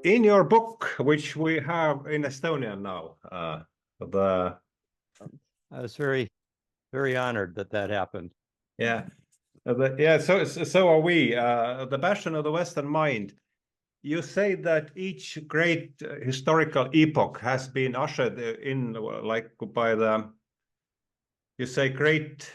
in your book, which we have in Estonian now, I was very, very honored that happened. Yeah, so are we. The Passion of the Western Mind. You say that each great historical epoch has been ushered in, like by the, you say, great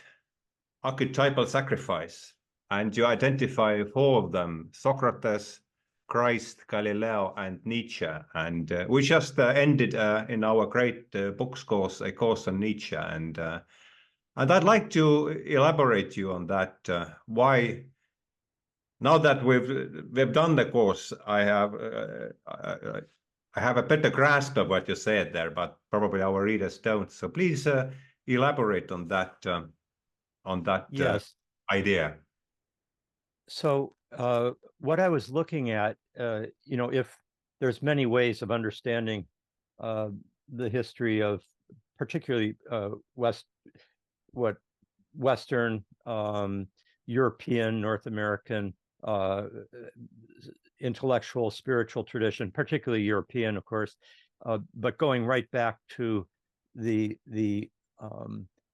archetypal sacrifice, and you identify four of them: Socrates, Christ, Galileo, and Nietzsche. And we just ended in our great books course, a course on Nietzsche, and I'd like to elaborate you on that. Why, now that we've done the course, I have a better grasp of what you said there, but probably our readers don't. So please elaborate on that Yes. Idea. So what I was looking at, if there's many ways of understanding the history of particularly Western, European, North American intellectual, spiritual tradition, particularly European, of course, but going right back to the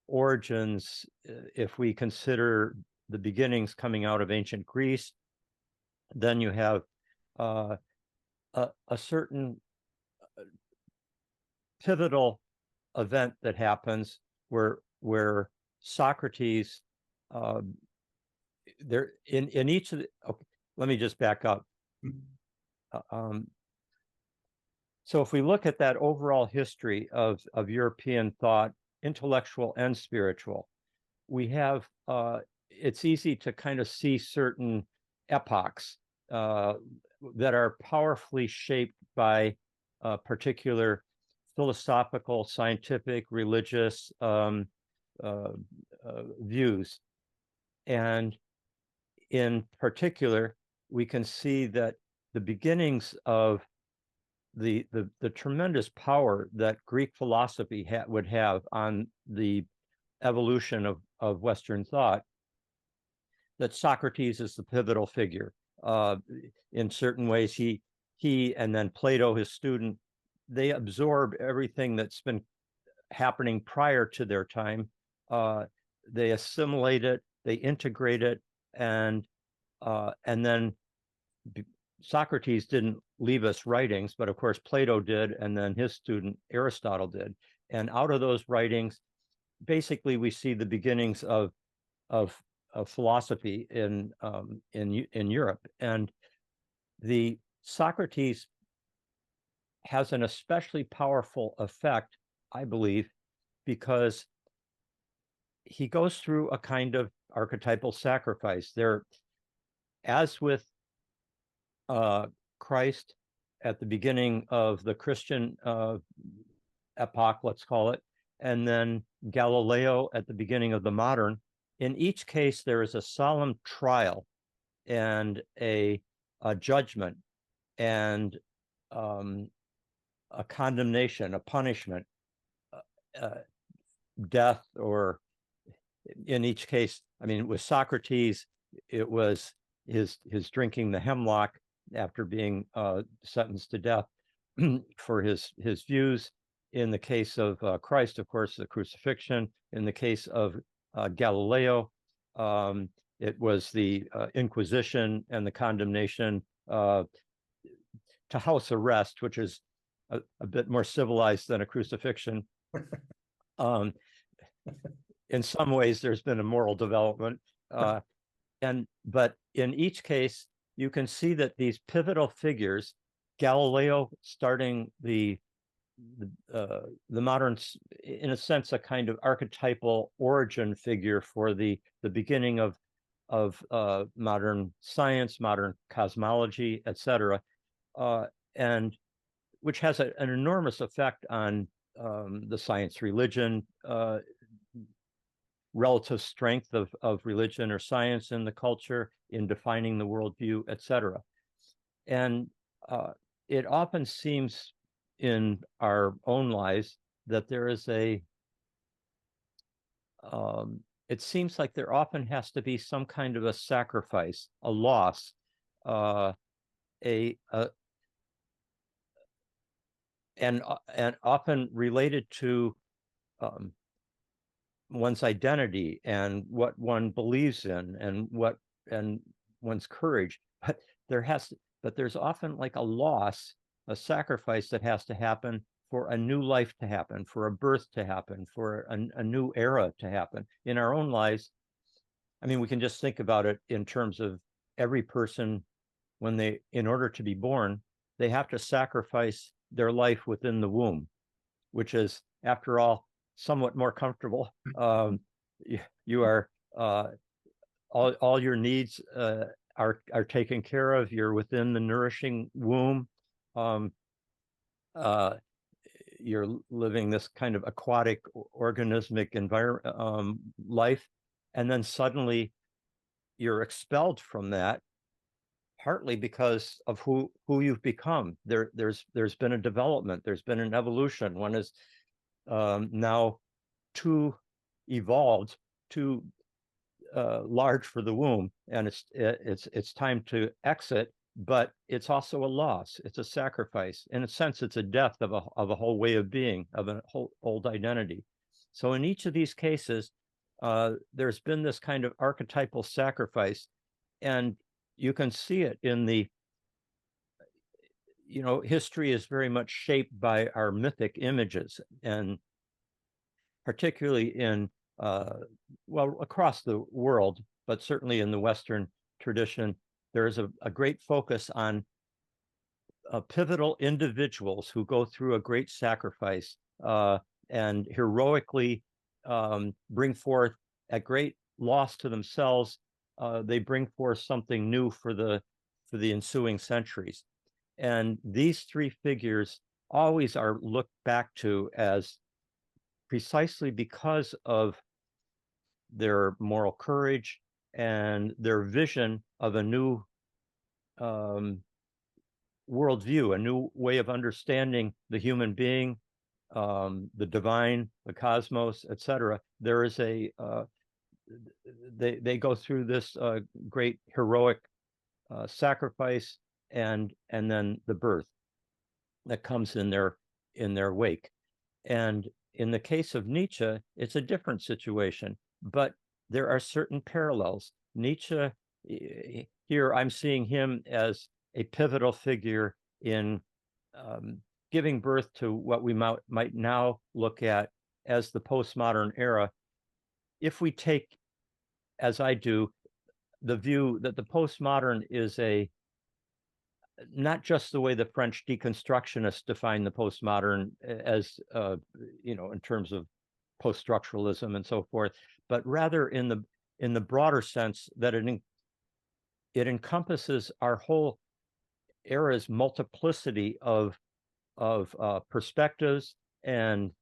origins, if we consider the beginnings coming out of ancient Greece, then you have a certain pivotal event that happens where Socrates, there in each of the, okay, let me just back up. So if we look at that overall history of European thought, intellectual and spiritual, we have, it's easy to kind of see certain epochs that are powerfully shaped by particular philosophical, scientific, religious views. And in particular, we can see that the beginnings of the tremendous power that Greek philosophy would have on the evolution of Western thought, that Socrates is the pivotal figure. In certain ways, he and then Plato, his student, they absorb everything that's been happening prior to their time. They assimilate it, they integrate it, and then Socrates didn't leave us writings, but of course Plato did, and then his student Aristotle did. And out of those writings, basically we see the beginnings of philosophy in Europe. And the Socrates has an especially powerful effect, I believe, because he goes through a kind of archetypal sacrifice. There, as with Christ at the beginning of the Christian epoch, let's call it, and then Galileo at the beginning of the modern, in each case there is a solemn trial and a judgment and a condemnation, a punishment, death, or in each case, I mean, with Socrates, it was his drinking the hemlock after being sentenced to death for his views. In the case of Christ, of course, the crucifixion. In the case of Galileo, it was the Inquisition and the condemnation to house arrest, which is a bit more civilized than a crucifixion. In some ways, there's been a moral development. But in each case, you can see that these pivotal figures, Galileo starting the modern, in a sense, a kind of archetypal origin figure for the beginning of modern science, modern cosmology, etc., and which has an enormous effect on the science religion, relative strength of religion or science in the culture, in defining the worldview, etc. And it often seems in our own lives that there is it seems like there often has to be some kind of a sacrifice, a loss, and often related to one's identity and what one believes in and one's courage. But there's often like a loss, a sacrifice that has to happen for a new life to happen, for a birth to happen, for a new era to happen in our own lives. I mean, we can just think about it in terms of every person when they, in order to be born, they have to sacrifice their life within the womb, which is, after all, somewhat more comfortable. You are all your needs are taken care of. You're within the nourishing womb. You're living this kind of aquatic, organismic environment, life, and then suddenly you're expelled from that, partly because of who you've become. There's been a development, there's been an evolution. One is now too evolved, too large for the womb, and it's time to exit. But it's also a loss. It's a sacrifice. In a sense, it's a death of a whole way of being, of a whole old identity. So in each of these cases, there's been this kind of archetypal sacrifice, and you can see it in the, history is very much shaped by our mythic images, and particularly in, well, across the world, but certainly in the Western tradition, there is a great focus on pivotal individuals who go through a great sacrifice and heroically bring forth, at great loss to themselves, they bring forth something new for the ensuing centuries. And these three figures always are looked back to as, precisely because of their moral courage and their vision of a new worldview, a new way of understanding the human being, the divine, the cosmos, etc. There is they go through this great heroic sacrifice, and then the birth that comes in their wake. And in the case of Nietzsche, it's a different situation, but there are certain parallels. Nietzsche, here I'm seeing him as a pivotal figure in giving birth to what we might now look at as the postmodern era. If we take, as I do, the view that the postmodern is not just the way the French deconstructionists define the postmodern as, in terms of post-structuralism and so forth, but rather in the broader sense that it encompasses our whole era's multiplicity of perspectives, and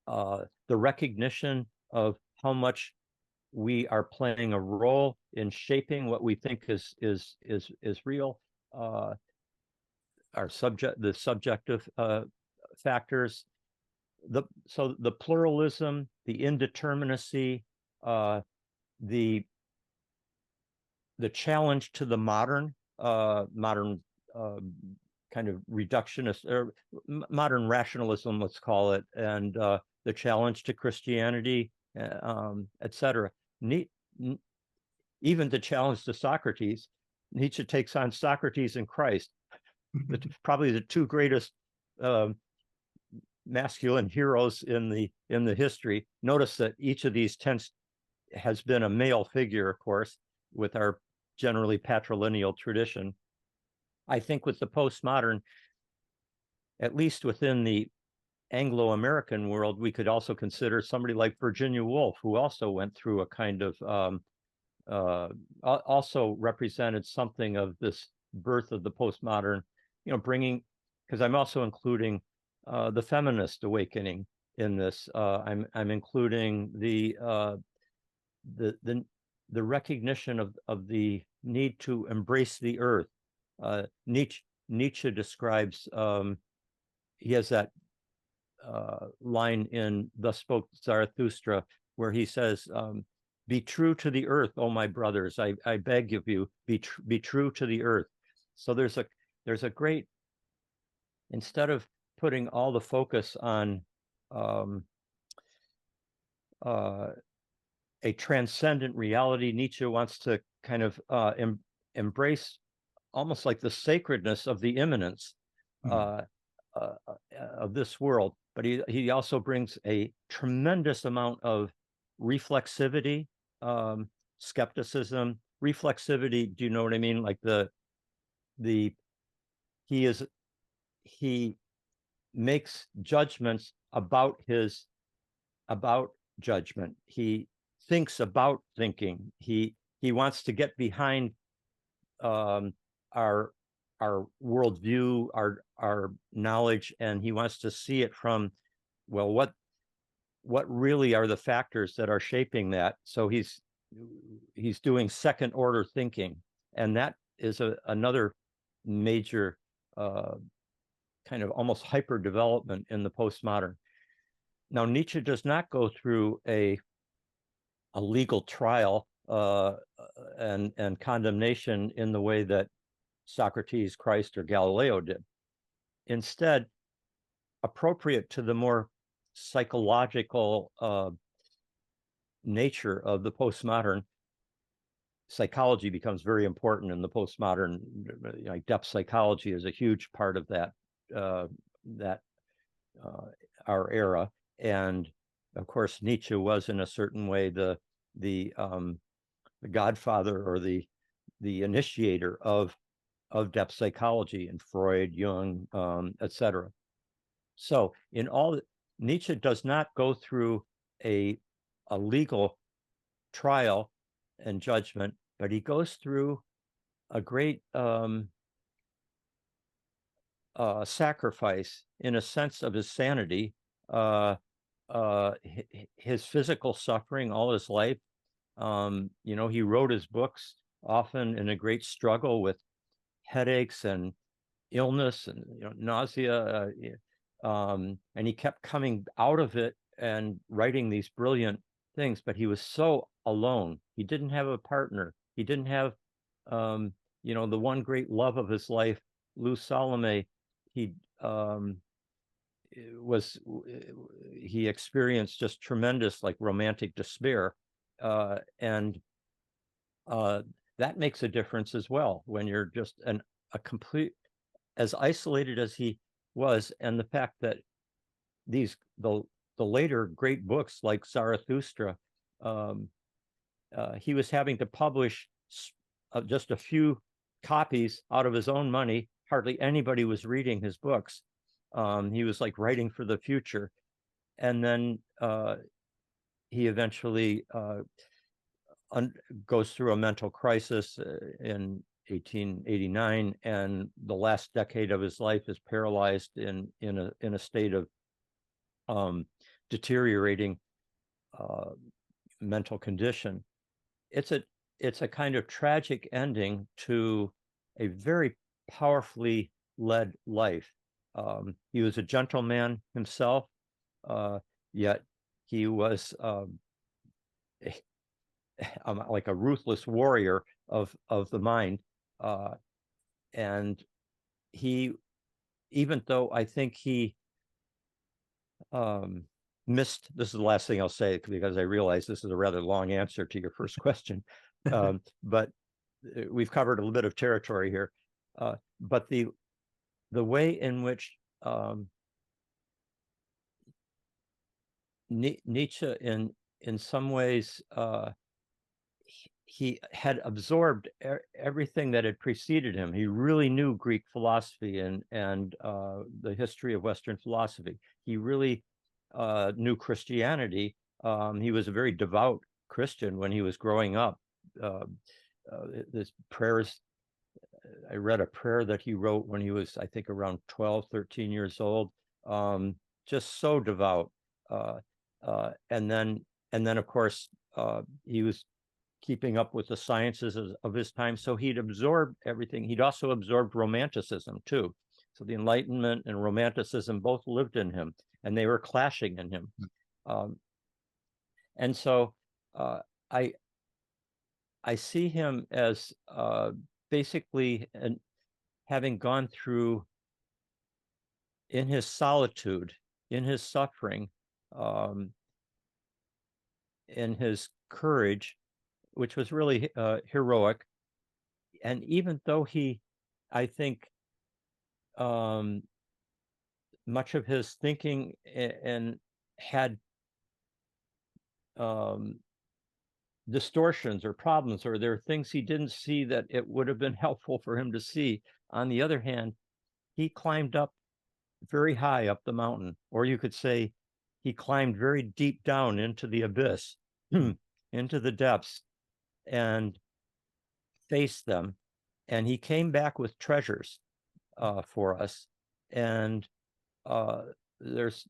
the recognition of how much we are playing a role in shaping what we think is real, the subjective factors, so the pluralism, the indeterminacy, the challenge to the modern kind of reductionist or modern rationalism, let's call it, and the challenge to Christianity, etc. Even the challenge to Socrates. Nietzsche takes on Socrates and Christ, probably the two greatest masculine heroes in the history. Notice that each of these has been a male figure, of course, with our generally patrilineal tradition. I think with the postmodern, at least within the Anglo-American world, we could also consider somebody like Virginia Woolf, who also went through a kind of also represented something of this birth of the postmodern, bringing, because I'm also including the feminist awakening in this. I'm including the recognition of the need to embrace the earth. Nietzsche describes, he has that line in Thus Spoke Zarathustra, where he says, be true to the earth, oh my brothers, I beg of you, be true to the earth. So there's a great, instead of putting all the focus on a transcendent reality. Nietzsche wants to kind of embrace almost like the sacredness of the immanence of this world, but he also brings a tremendous amount of reflexivity, skepticism, reflexivity. Do you know what I mean? Like he makes judgments about judgment. He thinks about thinking. He wants to get behind our worldview, our knowledge, and he wants to see it from, well, what really are the factors that are shaping that. So he's doing second order thinking, and that is another major kind of almost hyper development in the postmodern. Now, Nietzsche does not go through a legal trial and condemnation in the way that Socrates, Christ, or Galileo did. Instead, appropriate to the more psychological nature of the postmodern, psychology becomes very important in the postmodern. Like depth psychology is a huge part of that our era, and of course Nietzsche was in a certain way the godfather or the initiator of depth psychology, and Freud, Jung, etc. So in all, Nietzsche does not go through a legal trial and judgment, but he goes through a great sacrifice in a sense of his sanity, his physical suffering all his life. He wrote his books often in a great struggle with headaches and illness and nausea, and he kept coming out of it and writing these brilliant things, but he was so alone. He didn't have a partner. He didn't have the one great love of his life, Lou Salome. He experienced just tremendous romantic despair, and that makes a difference as well when you're just a complete, as isolated as he was. And the fact that the later great books like Zarathustra, he was having to publish just a few copies out of his own money. Hardly anybody was reading his books. He was writing for the future. And then he eventually goes through a mental crisis in 1889, and the last decade of his life is paralyzed in a state of deteriorating mental condition. It's a kind of tragic ending to a very powerfully led life. He was a gentleman himself, yet he was like a ruthless warrior of the mind, and he, even though I think he missed, this is the last thing I'll say because I realize this is a rather long answer to your first question, but we've covered a little bit of territory here, but the way in which Nietzsche in some ways he had absorbed everything that had preceded him. He really knew Greek philosophy and the history of Western philosophy. He really knew Christianity. He was a very devout Christian when he was growing up. This prayers, I read a prayer that he wrote when he was, I think, around 12, 13 years old. Just so devout. And then of course, he was keeping up with the sciences of his time. So he'd absorbed everything. He'd also absorbed Romanticism too. So the Enlightenment and Romanticism both lived in him, and they were clashing in him. And so I see him as basically having gone through in his solitude, in his suffering, in his courage, which was really heroic. And even though he, I think, much of his thinking and had distortions or problems, or there are things he didn't see that it would have been helpful for him to see. On the other hand, he climbed up very high up the mountain, or you could say he climbed very deep down into the abyss, into the depths, and faced them. And he came back with treasures for us. And there's,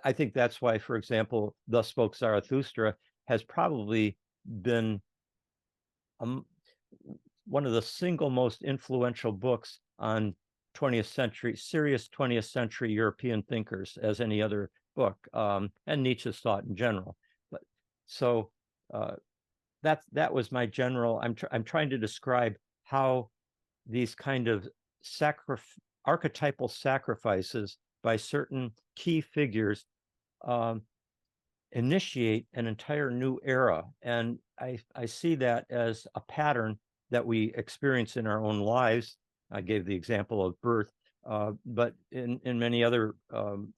I think that's why, for example, Thus Spoke Zarathustra has probably been one of the single most influential books on 20th century, serious 20th century European thinkers as any other book, and Nietzsche's thought in general. But so that was my general. I'm trying to describe how these kind of archetypal sacrifices by certain key figures initiate an entire new era, and I see that as a pattern that we experience in our own lives. I gave the example of birth, but in many other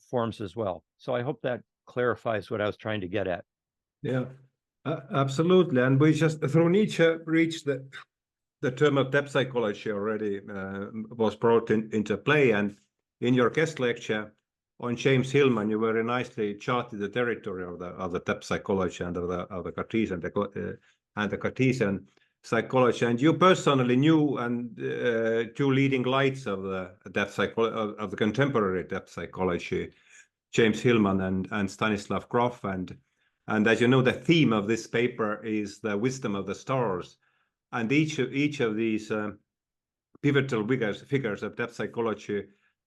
forms as well. So I hope that clarifies what I was trying to get at. Yeah, absolutely. And we just, through Nietzsche, reached the term of depth psychology already was brought into play. And in your guest lecture on James Hillman, you very nicely charted the territory of the depth psychology and of the Cartesian and the Cartesian psychology. And you personally knew and two leading lights of the depth psychology of the contemporary depth psychology, James Hillman and Stanislav Grof. And as you know, the theme of this paper is the wisdom of the stars. And each of these pivotal figures of depth psychology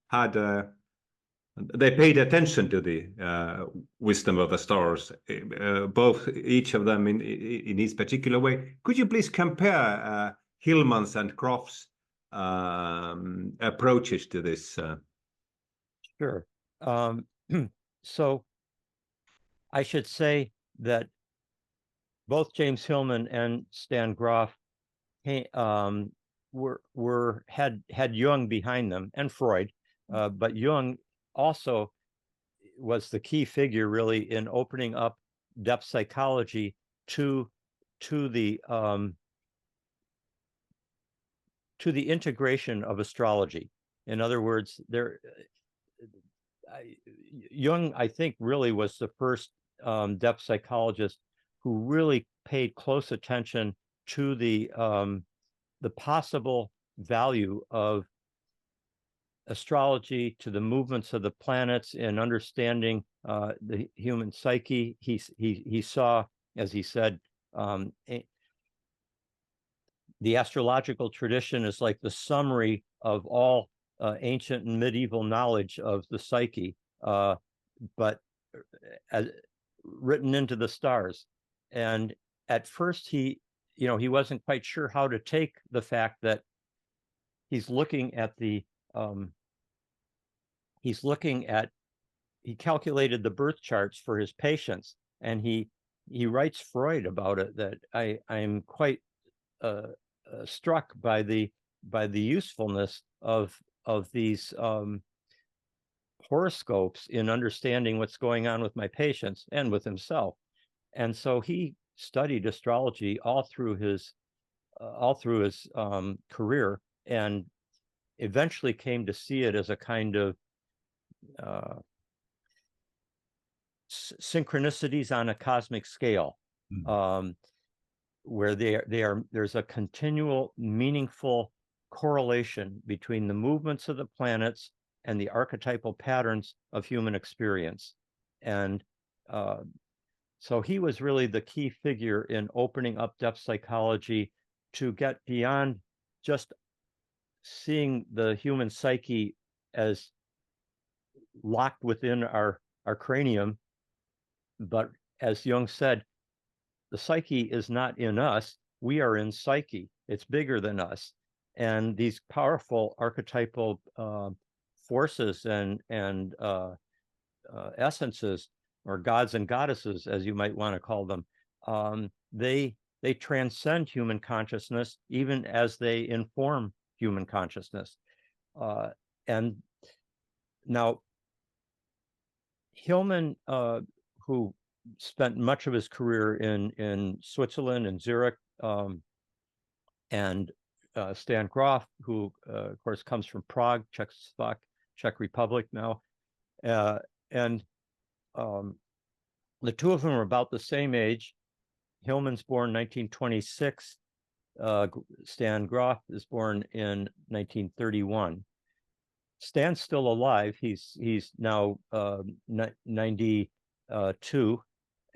had they paid attention to the wisdom of the stars, both each of them in its particular way. Could you please compare Hillman's and Grof's approaches to this? Sure. So I should say that both James Hillman and Stan Grof had Jung behind them, and Freud, but Jung also was the key figure really in opening up depth psychology to the integration of astrology. In other words, Jung, I think, really was the first depth psychologist who really paid close attention to the possible value of astrology to the movements of the planets in understanding the human psyche. He saw, as he said, the astrological tradition is like the summary of all ancient and medieval knowledge of the psyche, but written into the stars. And at first he wasn't quite sure how to take the fact that he's looking at he calculated the birth charts for his patients, and he writes Freud about it, that I'm quite struck by the usefulness of these horoscopes in understanding what's going on with my patients and with himself. And so he studied astrology all through his career, and eventually came to see it as a kind of synchronicities on a cosmic scale, where there's a continual meaningful correlation between the movements of the planets and the archetypal patterns of human experience. And so he was really the key figure in opening up depth psychology to get beyond just seeing the human psyche as locked within our cranium, but as Jung said, the psyche is not in us, we are in psyche. It's bigger than us. And these powerful archetypal forces and essences, or gods and goddesses, as you might want to call them, they transcend human consciousness, even as they inform human consciousness. And now, Hillman, who spent much of his career in Switzerland and Zurich, and Stan Grof, who of course comes from Prague, Czech Republic now, and the two of them are about the same age. Hillman's born 1926. Stan Grof is born in 1931. Stan's still alive. He's now 92,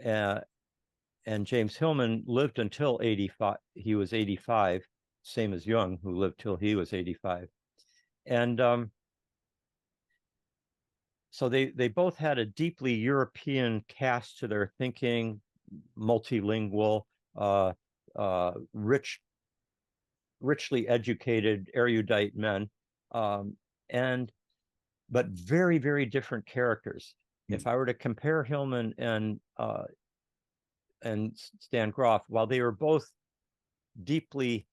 and James Hillman lived until 85. He was 85, same as Jung, who lived till he was 85. And so they both had a deeply European cast to their thinking, multilingual, richly educated, erudite men, but very, very different characters. If I were to compare Hillman and Stan Grof, while they were both deeply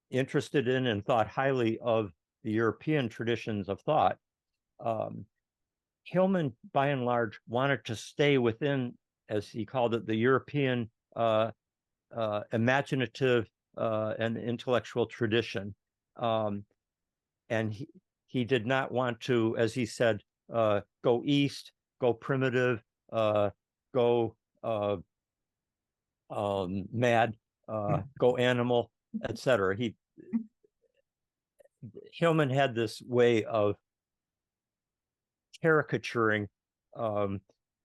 interested in and thought highly of the European traditions of thought, Hillman, by and large, wanted to stay within, as he called it, the European imaginative and intellectual tradition. And he did not want to, as he said, go east, go primitive, go mad, go animal, etc. Hillman had this way of caricaturing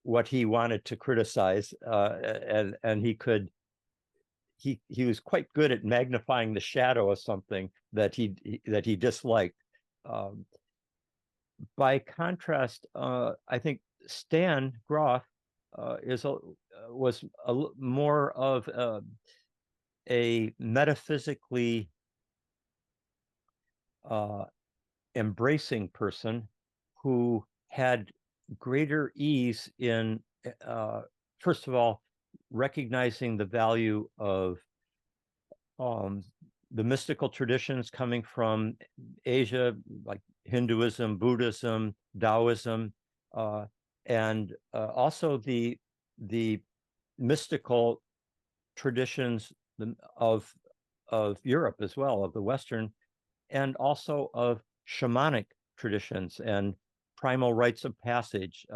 what he wanted to criticize, and he was quite good at magnifying the shadow of something that he disliked. By contrast, I think Stan Grof was more of a metaphysically embracing person who had greater ease in, first of all, recognizing the value of the mystical traditions coming from Asia, like Hinduism, Buddhism, Taoism, and also the mystical traditions of Europe as well, of the Western, and also of shamanic traditions and primal rites of passage,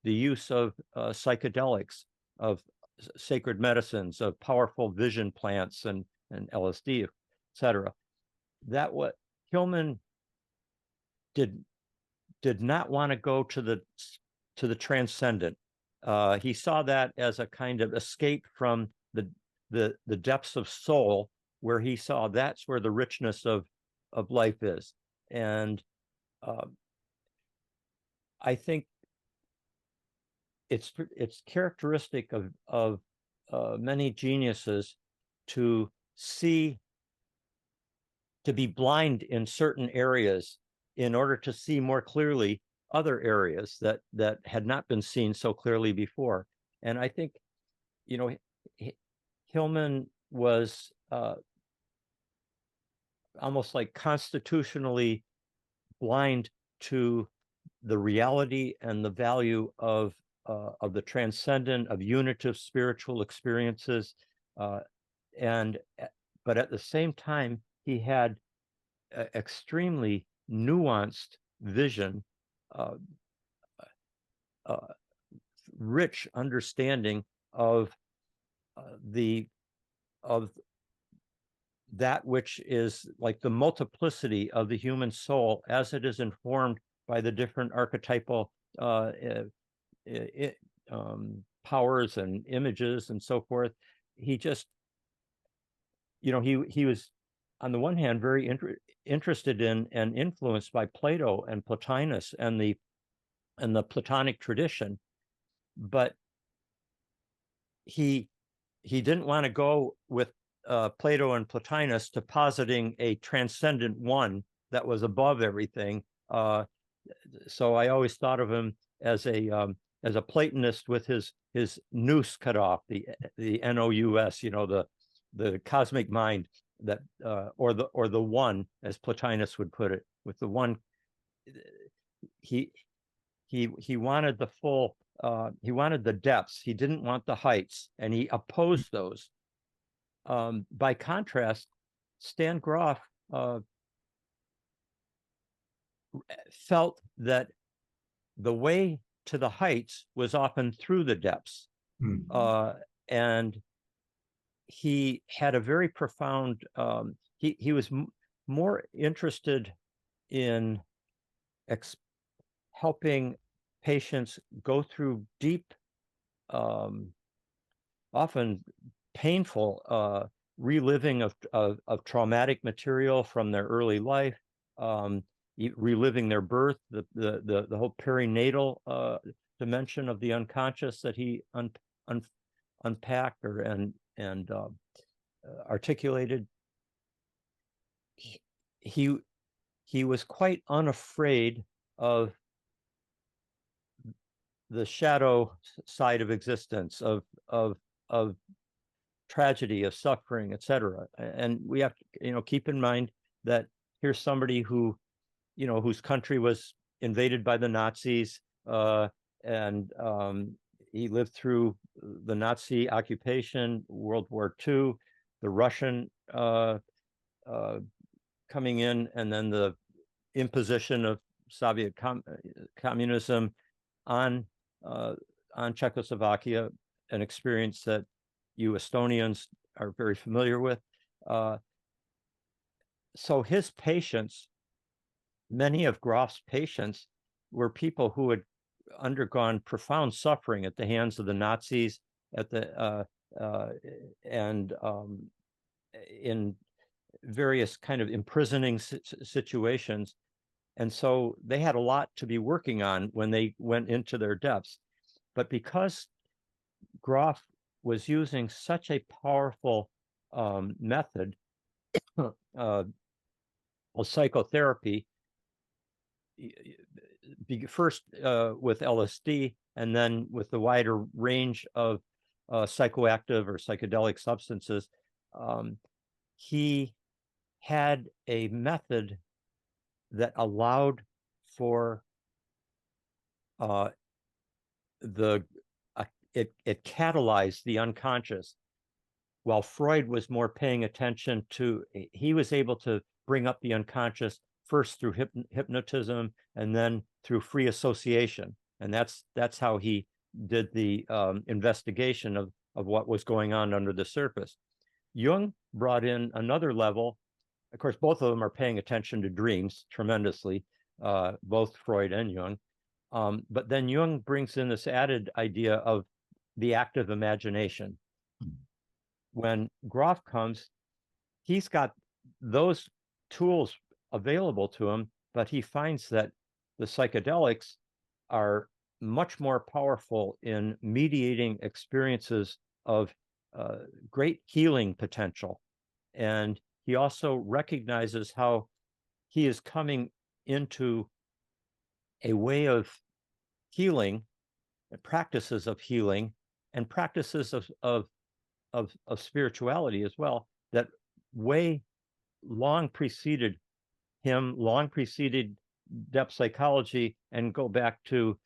the use of psychedelics, of sacred medicines, of powerful vision plants and LSD, etc. That what Hillman did not want to go to the transcendent. He saw that as a kind of escape from the depths of soul, where he saw that's where the richness of life is. And I think it's characteristic of many geniuses to be blind in certain areas in order to see more clearly other areas that had not been seen so clearly before. And I think, Hillman was almost like constitutionally blind to the reality and the value of the transcendent, of unitive spiritual experiences, but at the same time, he had extremely nuanced vision, rich understanding of that which is like the multiplicity of the human soul as it is informed by the different archetypal powers and images and so forth. He just, he was on the one hand very interested in and influenced by Plato and Plotinus and the Platonic tradition, but he didn't want to go with Plato and Plotinus to positing a transcendent one that was above everything. So I always thought of him as a Platonist with his nous cut off, the nous, you know, the cosmic mind that or the one, as Plotinus would put it, with the one. He wanted the full. He wanted the depths. He didn't want the heights, and he opposed those. By contrast, Stan Grof felt that the way to the heights was often through the depths. And he had a very profound, he was more interested in helping patients go through deep, often painful reliving of traumatic material from their early life, reliving their birth, the whole perinatal dimension of the unconscious that he unpacked and articulated. He was quite unafraid of the shadow side of existence, of tragedy, of suffering, etc. And we have to, keep in mind that here's somebody who, whose country was invaded by the Nazis, and he lived through the Nazi occupation, World War II, the Russian coming in, and then the imposition of Soviet communism on Czechoslovakia, an experience that you Estonians are very familiar with. So his patients, many of Grof's patients, were people who had undergone profound suffering at the hands of the Nazis, and in various kind of imprisoning situations. And so they had a lot to be working on when they went into their depths. But because Grof was using such a powerful method of psychotherapy, first with LSD, and then with the wider range of psychoactive or psychedelic substances, he had a method that allowed for it catalyzed the unconscious, while Freud was more paying attention to, he was able to bring up the unconscious first through hypnotism and then through free association. And that's how he did the investigation of what was going on under the surface. Jung brought in another level. Of course, both of them are paying attention to dreams tremendously, both Freud and Jung. But then Jung brings in this added idea of the active imagination. When Grof comes, he's got those tools available to him, but he finds that the psychedelics are much more powerful in mediating experiences of great healing potential. And he also recognizes how he is coming into a way of healing, practices of healing, and practices of spirituality as well, that way long preceded him, long preceded depth psychology, and go back to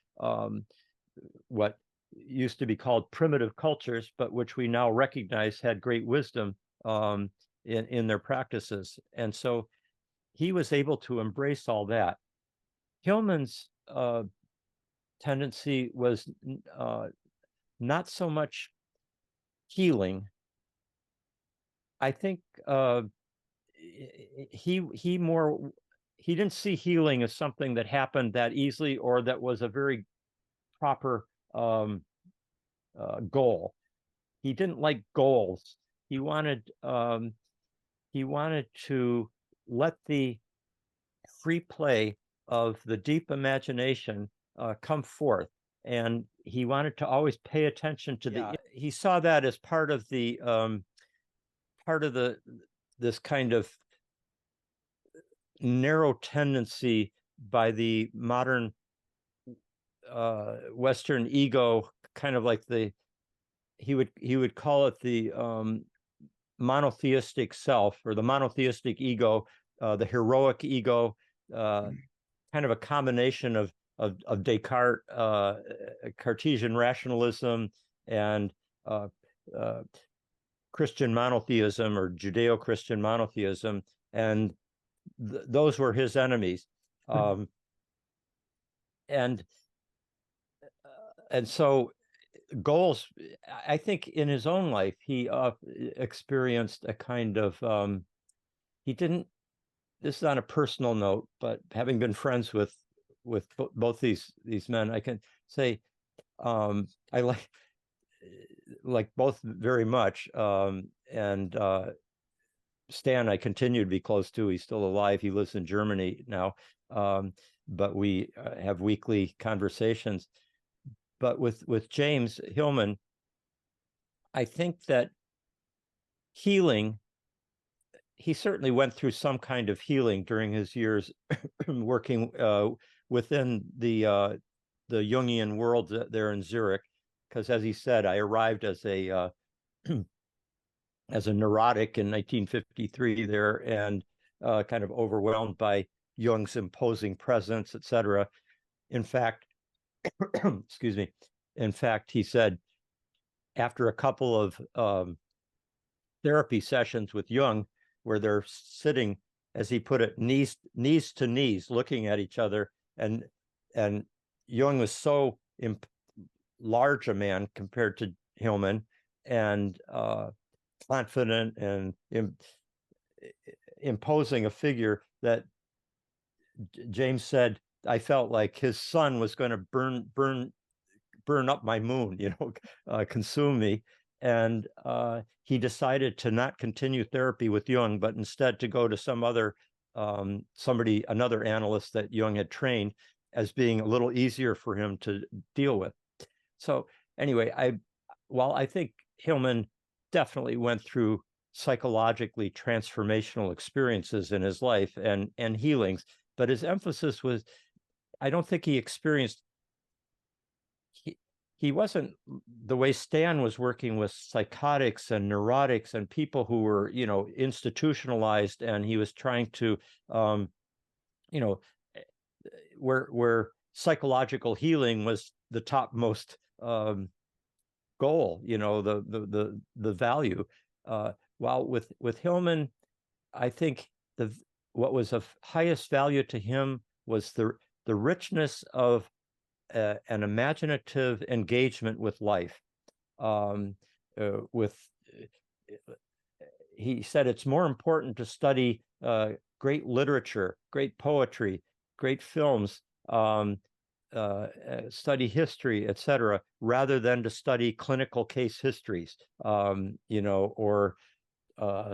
what used to be called primitive cultures, but which we now recognize had great wisdom in their practices. And so he was able to embrace all that. Hillman's tendency was not so much healing. I think he didn't see healing as something that happened that easily or that was a very proper goal. He didn't like goals. He wanted to let the free play of the deep imagination come forth, and he wanted to always pay attention to he saw that as part of the part of this kind of narrow tendency by the modern Western ego, kind of like he would call it the monotheistic self, or the monotheistic ego, the heroic ego, kind of a combination of Descartes, Cartesian rationalism, and Christian monotheism, or Judeo-Christian monotheism, and those were his enemies. And so goals, I think in his own life, he experienced a kind of, he didn't, this is on a personal note, but having been friends with both these men, I can say I like both very much. And Stan, I continue to be close to. He's still alive. He lives in Germany now, but we have weekly conversations. But with James Hillman, I think that healing, he certainly went through some kind of healing during his years working within the Jungian world there in Zurich, because, as he said, I arrived as a as a neurotic in 1953 there, and kind of overwhelmed by Jung's imposing presence, etc. In fact, excuse me. In fact, he said, after a couple of therapy sessions with Jung, where they're sitting, as he put it, knees to knees, looking at each other, and Jung was so large a man compared to Hillman, and confident and imposing a figure, that James said, I felt like his sun was going to burn up my moon, consume me. And he decided to not continue therapy with Jung, but instead to go to some other another analyst that Jung had trained, as being a little easier for him to deal with. So anyway, while I think Hillman definitely went through psychologically transformational experiences in his life and healings, but his emphasis was, I don't think he experienced, he wasn't, the way Stan was working with psychotics and neurotics and people who were, institutionalized, and he was trying to, where psychological healing was the topmost goal, the value. While with Hillman, I think what was of highest value to him was the richness of an imaginative engagement with life. He said it's more important to study great literature, great poetry, great films, study history, etc., rather than to study clinical case histories, or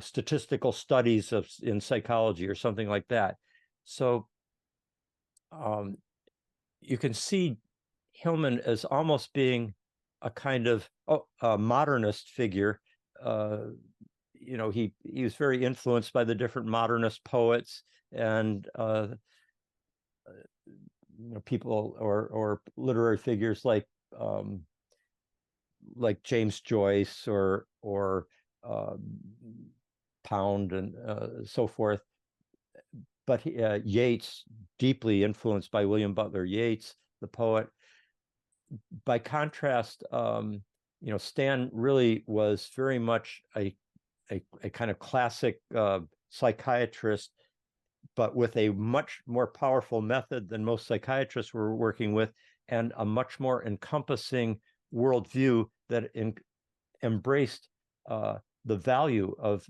statistical studies in psychology or something like that. So you can see Hillman as almost being a kind of a modernist figure. He was very influenced by the different modernist poets and people or literary figures like James Joyce or Pound and so forth. But Yeats, deeply influenced by William Butler Yeats, the poet. By contrast, Stan really was very much a kind of classic psychiatrist, but with a much more powerful method than most psychiatrists were working with, and a much more encompassing worldview that embraced the value of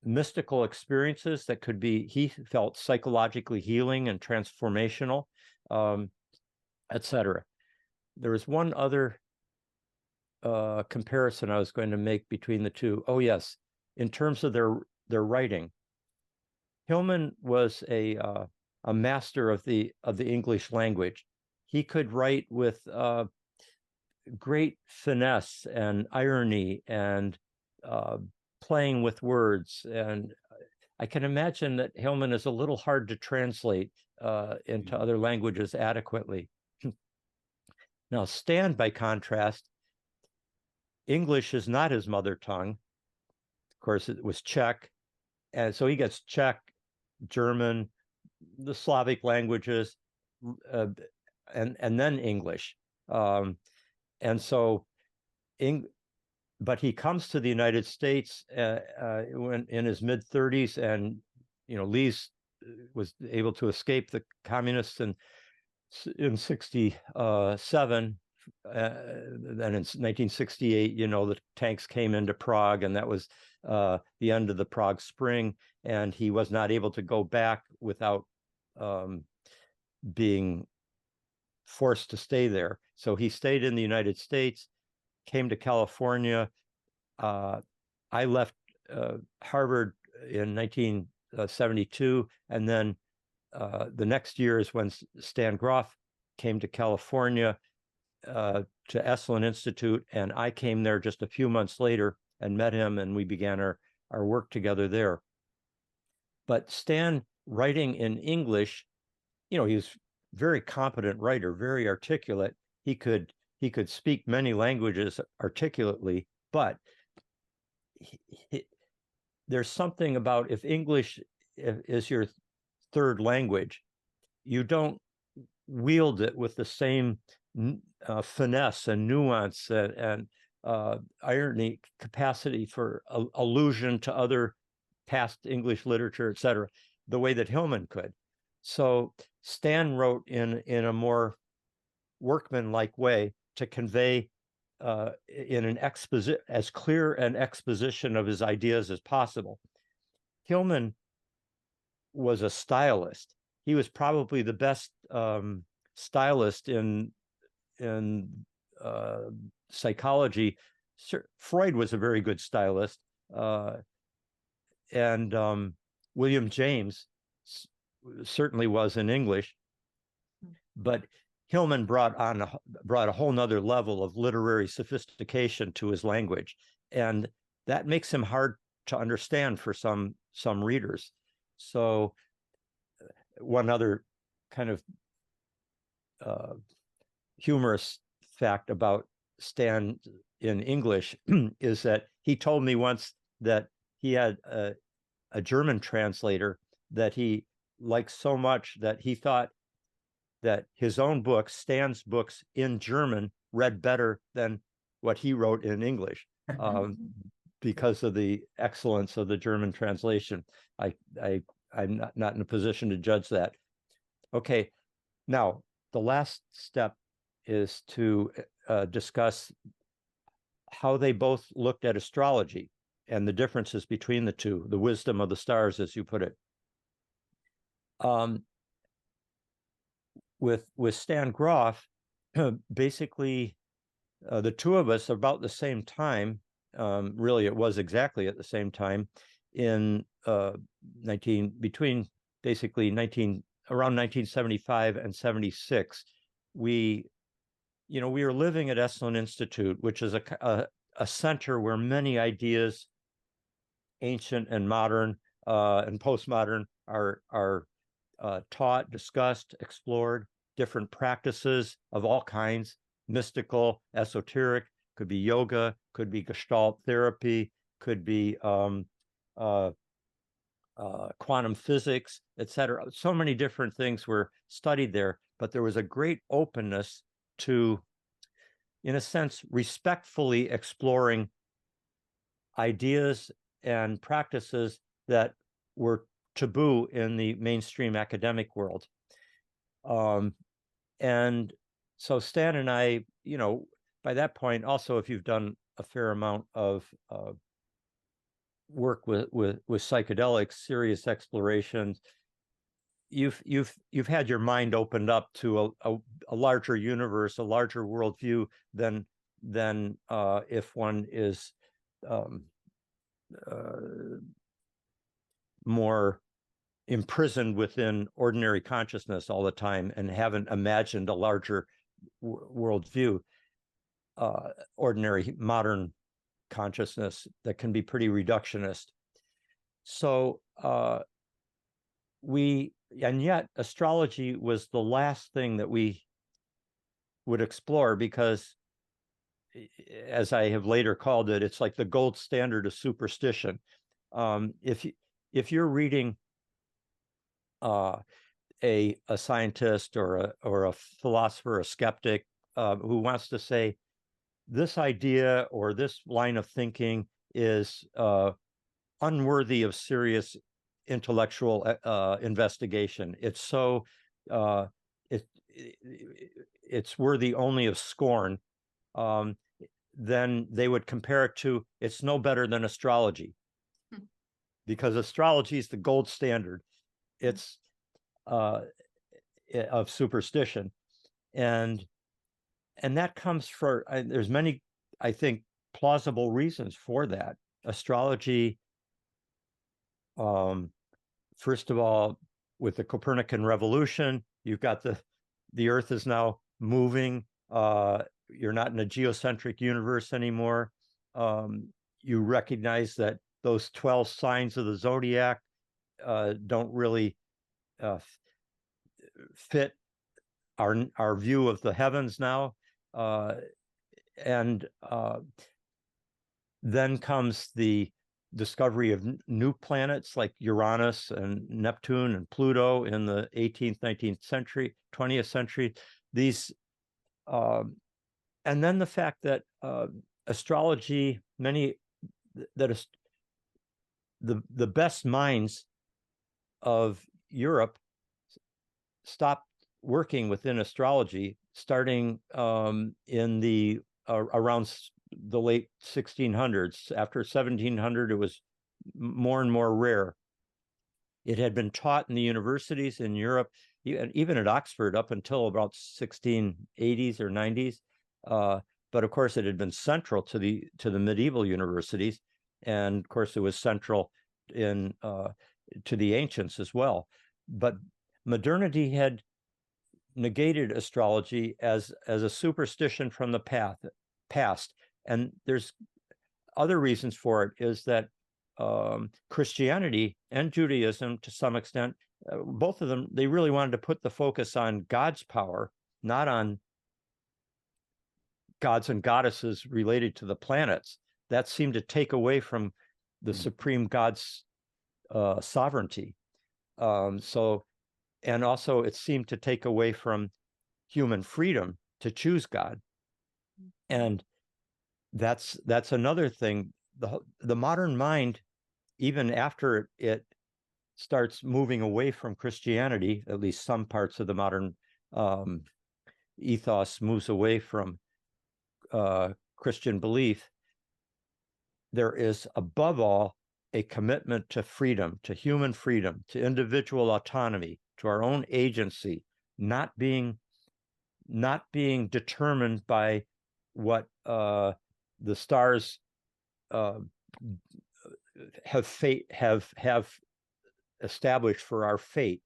mystical experiences that could be, he felt, psychologically healing and transformational, etc. There was one other comparison I was going to make between the two. Oh yes, in terms of their writing, Hillman was a master of the English language. He could write with great finesse and irony and playing with words. And I can imagine that Hillman is a little hard to translate into other languages adequately. Now, Stan, by contrast, English is not his mother tongue. Of course, it was Czech. And so he gets Czech, German, the Slavic languages, and then English. And so, but he comes to the United States when in his mid-30s, and was able to escape the communists in 67. Then in 1968, the tanks came into Prague, and that was the end of the Prague Spring, and he was not able to go back without being forced to stay there. So he stayed in the United States, came to California. I left Harvard in 1972, and then the next year is when Stan Grof came to California to Esalen Institute, and I came there just a few months later and met him, and we began our work together there. But Stan, writing in English, he was a very competent writer, very articulate. He could speak many languages articulately, but there's something about, if English is your third language, you don't wield it with the same finesse and nuance and irony, capacity for allusion to other past English literature, etc., the way that Hillman could. So Stan wrote in a more workmanlike way to convey in an as clear an exposition of his ideas as possible. Hillman was a stylist. He was probably the best stylist in psychology. Freud was a very good stylist, and William James certainly was in English, but Hillman brought a whole nother level of literary sophistication to his language, and that makes him hard to understand for some readers. So one other kind of humorous fact about Stan in English is that he told me once that he had a German translator that he liked so much that he thought that his own books, Stan's books in German, read better than what he wrote in English because of the excellence of the German translation. I'm not in a position to judge that. Okay, now the last step is to discuss how they both looked at astrology and the differences between the two, the wisdom of the stars, as you put it. With Stan Grof, basically the two of us about the same time, really it was exactly at the same time, in around 1975 and 76, we were living at Esalen Institute, which is a center where many ideas, ancient and modern and postmodern, are taught, discussed, explored. Different practices of all kinds, mystical, esoteric, could be yoga, could be Gestalt therapy, could be quantum physics, etc. So many different things were studied there, but there was a great openness to, in a sense, respectfully exploring ideas and practices that were taboo in the mainstream academic world. And so Stan and I, by that point, also, if you've done a fair amount of work with psychedelics, serious explorations, you've had your mind opened up to a larger universe, a larger worldview than if one is more imprisoned within ordinary consciousness all the time and haven't imagined a larger worldview, ordinary modern consciousness that can be pretty reductionist. So and yet astrology was the last thing that we would explore, because as I have later called it, it's like the gold standard of superstition. If you're reading a scientist or a philosopher, a skeptic who wants to say this idea or this line of thinking is unworthy of serious intellectual investigation, it's so it's worthy only of scorn, then they would compare it to, it's no better than astrology, because astrology is the gold standard. It's of superstition, and that comes for there's many, I think, plausible reasons for that. Astrology, first of all, with the Copernican revolution, you've got the Earth is now moving. You're not in a geocentric universe anymore. You recognize that those 12 signs of the zodiac don't really fit our view of the heavens now. And then comes the discovery of new planets like Uranus and Neptune and Pluto in the 18th, 19th century, 20th century. These, and then the fact that astrology, the best minds of Europe stopped working within astrology starting in the around the late 1600s. After 1700, it was more and more rare. It had been taught in the universities in Europe, even at Oxford, up until about 1680s or 90s. But of course, it had been central to the medieval universities, and of course, it was central to the ancients as well. But modernity had negated astrology as a superstition from the past. And there's other reasons for it, is that Christianity and Judaism, to some extent, both of them, they really wanted to put the focus on God's power, not on gods and goddesses related to the planets. That seemed to take away from the supreme God's sovereignty. And also it seemed to take away from human freedom to choose God. And that's another thing. The modern mind, even after it starts moving away from Christianity, at least some parts of the modern ethos moves away from Christian belief, there is above all a commitment to freedom, to human freedom, to individual autonomy, to our own agency, not being determined by what the stars have established for our fate.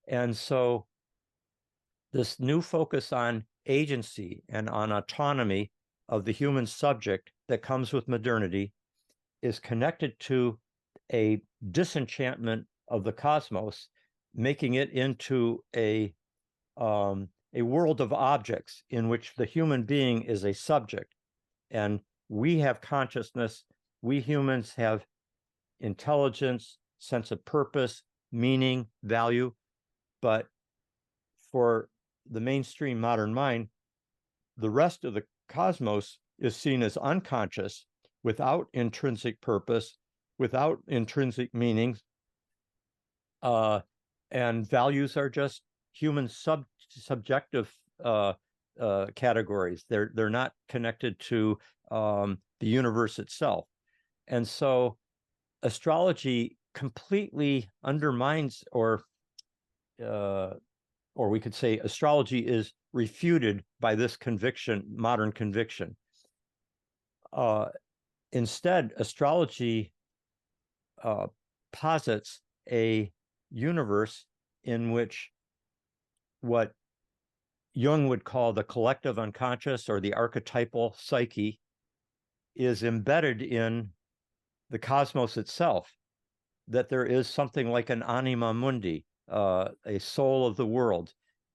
And so this new focus on agency and on autonomy of the human subject that comes with modernity is connected to a disenchantment of the cosmos, making it into a world of objects in which the human being is a subject. And we have consciousness, we humans have intelligence, sense of purpose, meaning, value. But for the mainstream modern mind, the rest of the cosmos is seen as unconscious, without intrinsic purpose, without intrinsic meanings, and values are just human subjective categories. They're not connected to the universe itself. And so astrology completely undermines, or we could say astrology is refuted by this conviction, modern conviction. Instead, astrology posits a universe in which what Jung would call the collective unconscious, or the archetypal psyche, is embedded in the cosmos itself, that there is something like an anima mundi, a soul of the world,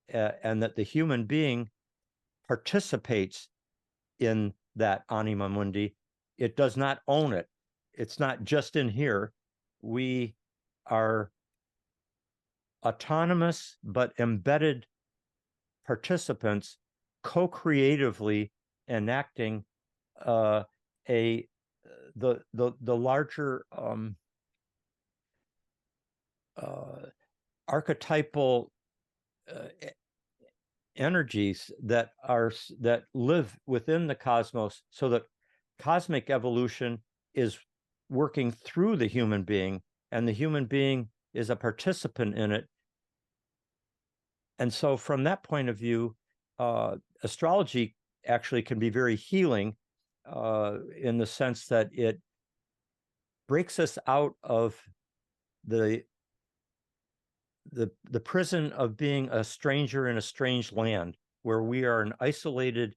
and that the human being participates in that anima mundi. It does not own it. It's not just in here. We are autonomous but embedded participants, co-creatively enacting the larger archetypal energies that live within the cosmos, so that cosmic evolution is working through the human being, and the human being is a participant in it. And so from that point of view, astrology actually can be very healing, in the sense that it breaks us out of the prison of being a stranger in a strange land, where we are an isolated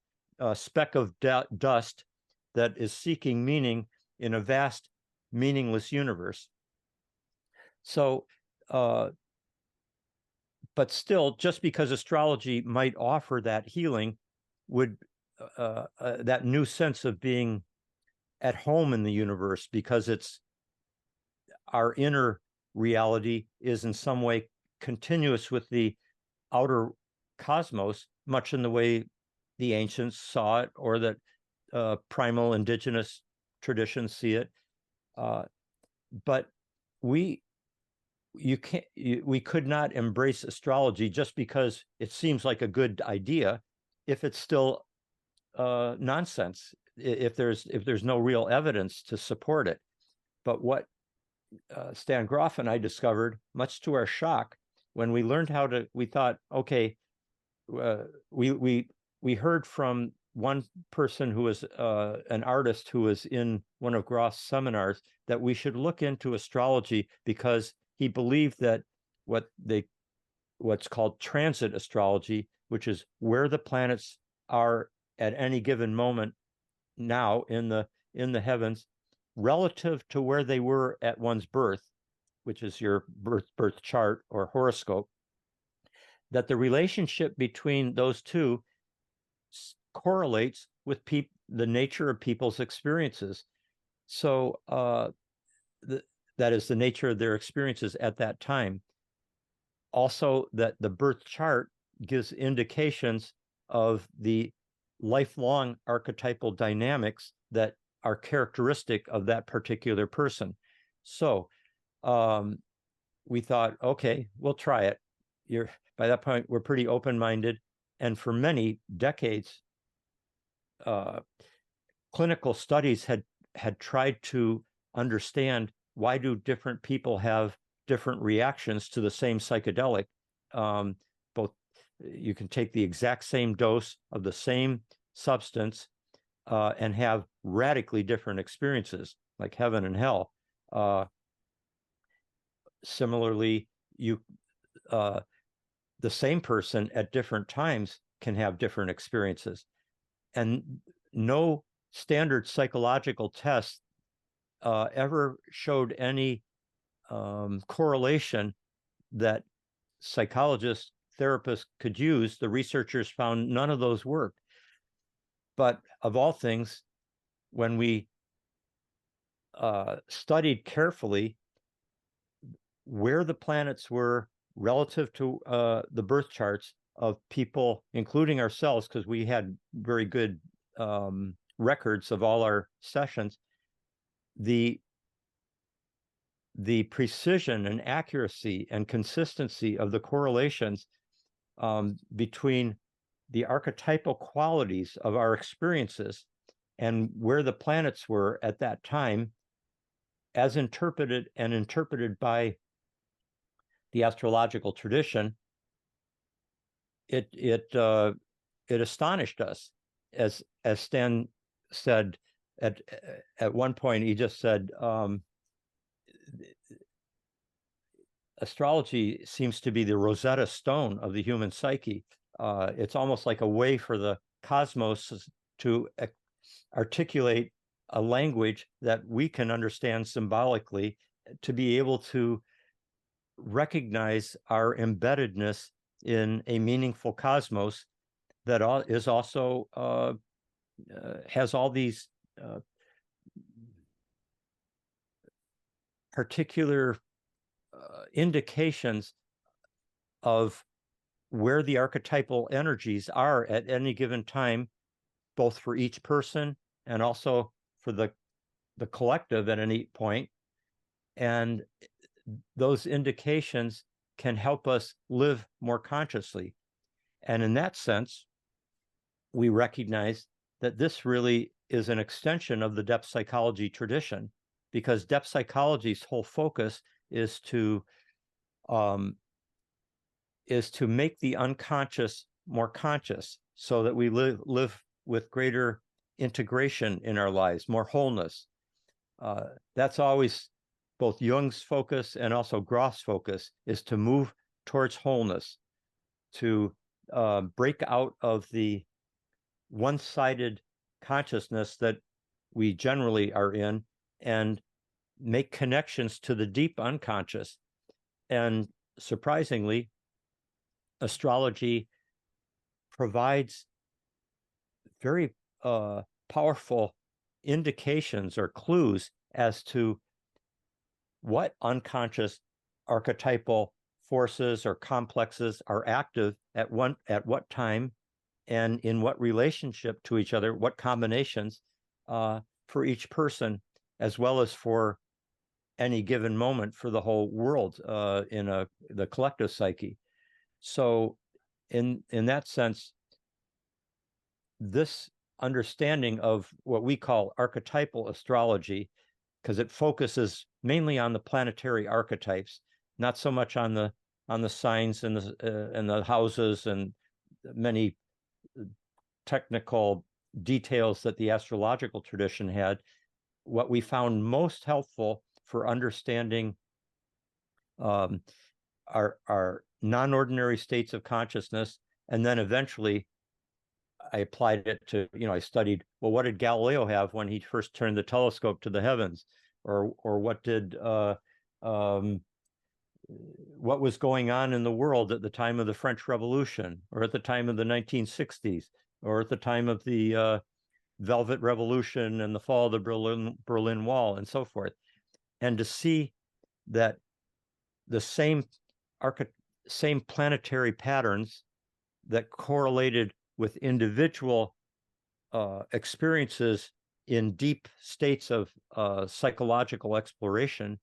speck of dust that is seeking meaning in a vast, meaningless universe. So, but still, just because astrology might offer that healing, would that new sense of being at home in the universe, because it's our inner reality is in some way continuous with the outer cosmos, much in the way the ancients saw it, or that primal indigenous traditions see it. But we could not embrace astrology just because it seems like a good idea, if it's still nonsense, if there's no real evidence to support it. But what Stan Grof and I discovered, much to our shock, when we learned how to, we thought, okay, we heard from one person who was an artist who was in one of Groff's seminars, that we should look into astrology, because he believed that what's called transit astrology, which is where the planets are at any given moment now in the heavens, relative to where they were at one's birth, which is your birth chart or horoscope, that the relationship between those two correlates with the nature of people's experiences. So that is the nature of their experiences at that time. Also, that the birth chart gives indications of the lifelong archetypal dynamics that are characteristic of that particular person. So we thought, okay, we'll try it. By that point, we're pretty open-minded. And for many decades, clinical studies had tried to understand, why do different people have different reactions to the same psychedelic? Both, you can take the exact same dose of the same substance and have radically different experiences, like heaven and hell. Similarly, the same person at different times can have different experiences. And no standard psychological test ever showed any correlation that psychologists, therapists could use. The researchers found none of those worked. But of all things, when we studied carefully where the planets were relative to the birth charts of people, including ourselves, because we had very good records of all our sessions, the precision and accuracy and consistency of the correlations between the archetypal qualities of our experiences and where the planets were at that time, as interpreted by the astrological tradition, it astonished us. As Stan said at one point, he just said, astrology seems to be the Rosetta Stone of the human psyche. It's almost like a way for the cosmos to articulate a language that we can understand symbolically to be able to recognize our embeddedness in a meaningful cosmos that is also has all these particular indications of where the archetypal energies are at any given time, both for each person and also for the collective at any point. And those indications can help us live more consciously. And in that sense, we recognize that this really is an extension of the depth psychology tradition, because depth psychology's whole focus is to make the unconscious more conscious, so that we live with greater integration in our lives, more wholeness. That's always both Jung's focus and also Groth's focus, is to move towards wholeness, to break out of the one-sided consciousness that we generally are in, and make connections to the deep unconscious. And surprisingly, astrology provides very powerful indications or clues as to what unconscious archetypal forces or complexes are active at what time, and in what relationship to each other, what combinations for each person, as well as for any given moment for the whole world in the collective psyche. So in that sense, this understanding of what we call archetypal astrology, because it focuses mainly on the planetary archetypes, not so much on the signs and the houses and many technical details that the astrological tradition had. What we found most helpful for understanding our non-ordinary states of consciousness, and then eventually I applied it to, I studied, well, what did Galileo have when he first turned the telescope to the heavens, or what did what was going on in the world at the time of the French Revolution, or at the time of the 1960s, or at the time of the Velvet Revolution and the fall of the Berlin Wall, and so forth. And to see that the same planetary patterns that correlated with individual experiences in deep states of psychological exploration,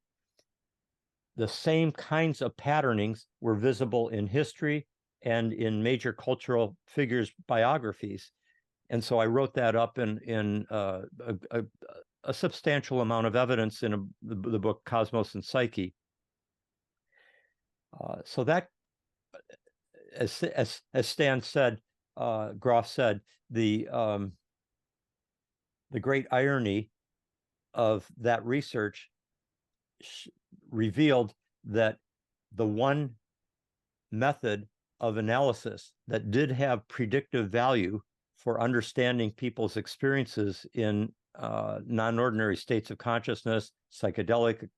the same kinds of patternings were visible in history and in major cultural figures' biographies. And so I wrote that up in a substantial amount of evidence in the book Cosmos and Psyche. So that, as Stan said, Groth said, the great irony of that research revealed that the one method of analysis that did have predictive value for understanding people's experiences in non-ordinary states of consciousness, psychedelic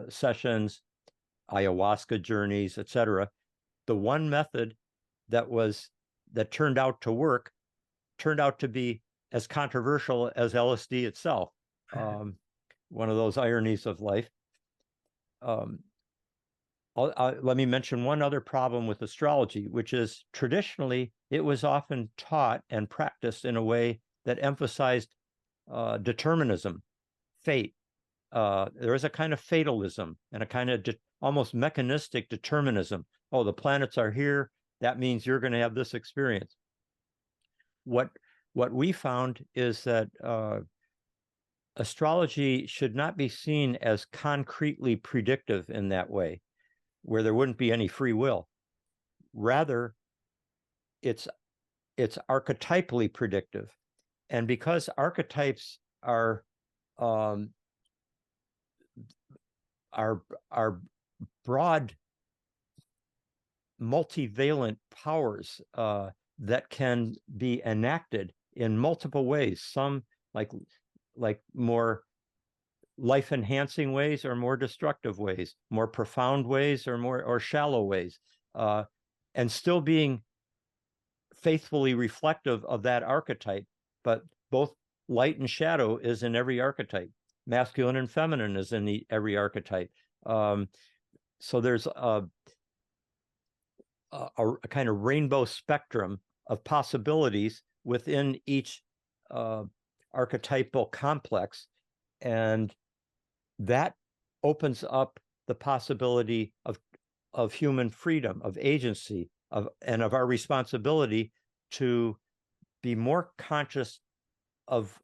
sessions, ayahuasca journeys, etc., the one method that turned out to work turned out to be as controversial as LSD itself. One of those ironies of life. Let me mention one other problem with astrology, which is traditionally it was often taught and practiced in a way that emphasized determinism, fate. There is a kind of fatalism and a kind of almost mechanistic determinism. Oh, the planets are here, that means you're going to have this experience. What we found is that astrology should not be seen as concretely predictive in that way, where there wouldn't be any free will. Rather, it's archetypally predictive. And because archetypes are broad, multivalent powers that can be enacted in multiple ways. Some, like more life-enhancing ways or more destructive ways, more profound ways or shallow ways, and still being faithfully reflective of that archetype. But both light and shadow is in every archetype. Masculine and feminine is in every archetype. So there's a kind of rainbow spectrum of possibilities within each archetypal complex, and that opens up the possibility of human freedom, of agency, and of our responsibility to be more conscious of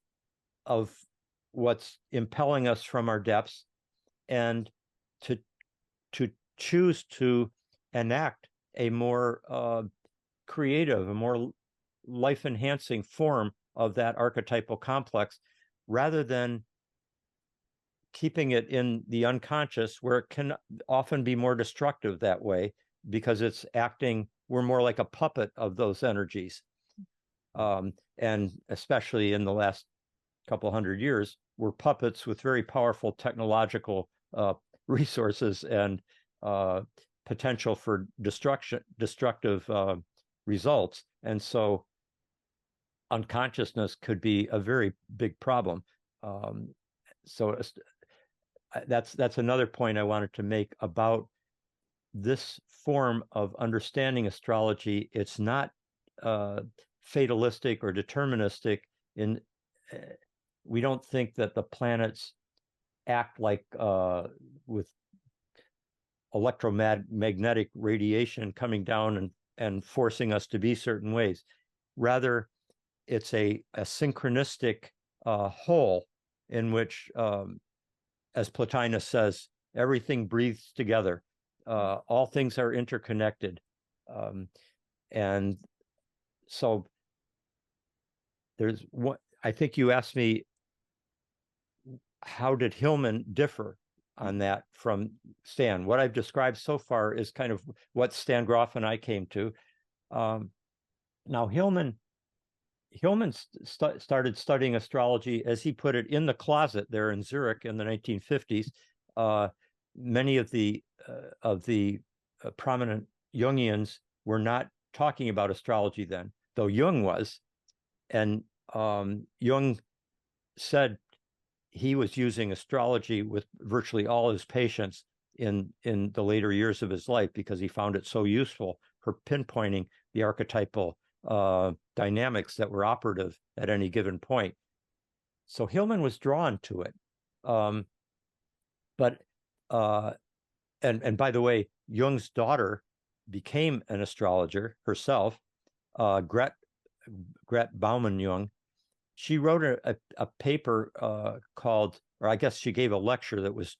what's impelling us from our depths, and to choose to enact a more creative, a more life-enhancing form of that archetypal complex, rather than keeping it in the unconscious, where it can often be more destructive that way, because it's acting, we're more like a puppet of those energies. And especially in the last couple hundred years, we're puppets with very powerful technological resources and potential for destructive results. And so unconsciousness could be a very big problem. So that's another point I wanted to make about this form of understanding astrology. It's not fatalistic or deterministic. We don't think that the planets act like with electromagnetic radiation coming down and forcing us to be certain ways. Rather, it's a synchronistic whole in which, as Plotinus says, everything breathes together. All things are interconnected. And so there's what I think you asked me, how did Hillman differ on that from Stan? What I've described so far is kind of what Stan Grof and I came to. Now Hillman started studying astrology, as he put it, in the closet there in Zurich in the 1950s. Many of the prominent Jungians were not talking about astrology then, though Jung was. And Jung said he was using astrology with virtually all his patients in the later years of his life, because he found it so useful for pinpointing the archetypal dynamics that were operative at any given point. So Hillman was drawn to it. But by the way, Jung's daughter became an astrologer herself, Gret Baumann-Jung. She wrote a paper called, or I guess she gave a lecture that was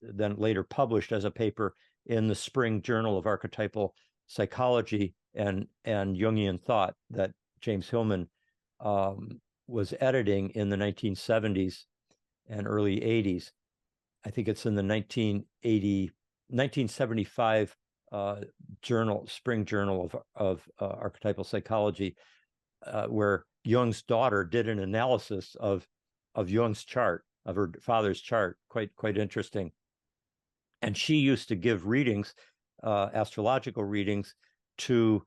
then later published as a paper in the Spring Journal of Archetypal Psychology and Jungian Thought, that James Hillman was editing in the 1970s and early 80s. I think it's in the 1975 journal, Spring Journal of Archetypal Psychology, where Jung's daughter did an analysis of Jung's chart, of her father's chart. Quite interesting. And she used to give readings, astrological readings, to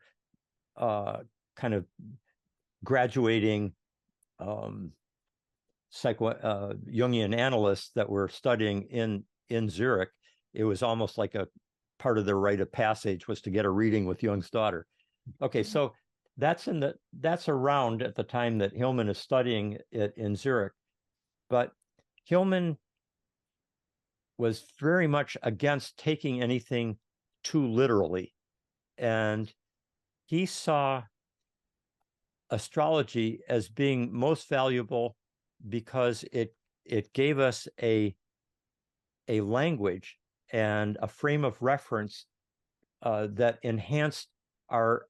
kind of graduating Jungian analysts that were studying in Zurich. It was almost like a part of their rite of passage was to get a reading with Jung's daughter. Okay, so that's around at the time that Hillman is studying it in Zurich. But Hillman was very much against taking anything too literally, and he saw astrology as being most valuable because it gave us a language and a frame of reference that enhanced our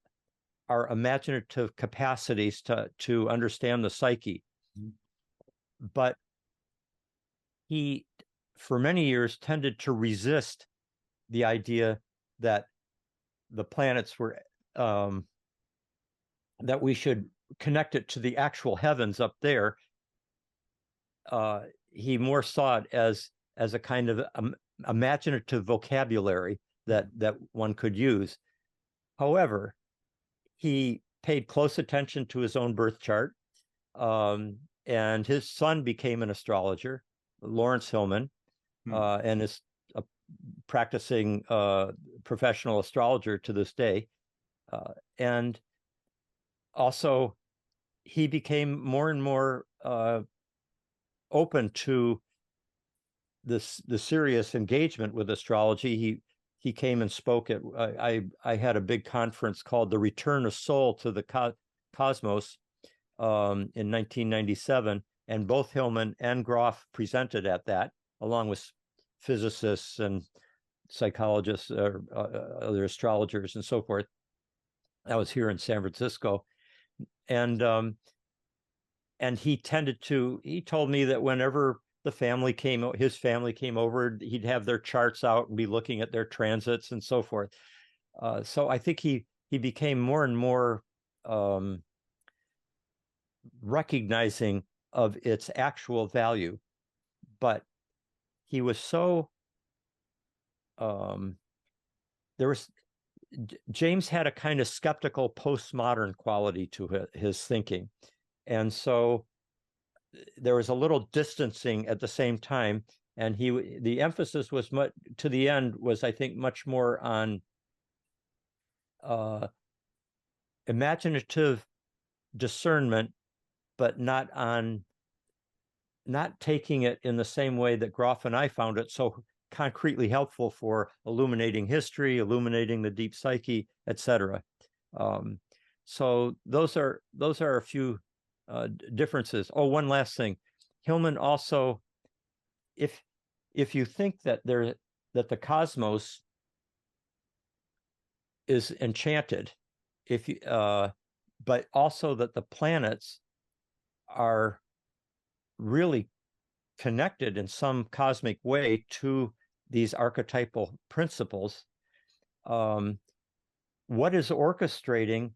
imaginative capacities to understand the psyche. But he, for many years, tended to resist the idea that the planets were that we should connect it to the actual heavens up there, he more saw it as a kind of imaginative vocabulary that one could use. However, he paid close attention to his own birth chart, and his son became an astrologer, Lawrence Hillman, and is a practicing professional astrologer to this day. And also, he became more and more open to the serious engagement with astrology. He came and spoke at I had a big conference called The Return of Soul to the Cosmos in 1997, and both Hillman and Groff presented at that, along with physicists and psychologists or other astrologers and so forth. I was here in San Francisco, and he told me that whenever his family came over, he'd have their charts out and be looking at their transits and so forth. So I think he became more and more recognizing of its actual value, but he was so James had a kind of skeptical postmodern quality to his thinking, and so there was a little distancing at the same time, and the emphasis was to the end was, I think, much more on imaginative discernment, but not taking it in the same way that Groff and I found it so concretely helpful for illuminating history, illuminating the deep psyche, etc. So those are a few differences. Oh, one last thing. Hillman also, if you think that the cosmos is enchanted, but also that the planets are really connected in some cosmic way to these archetypal principles, what is orchestrating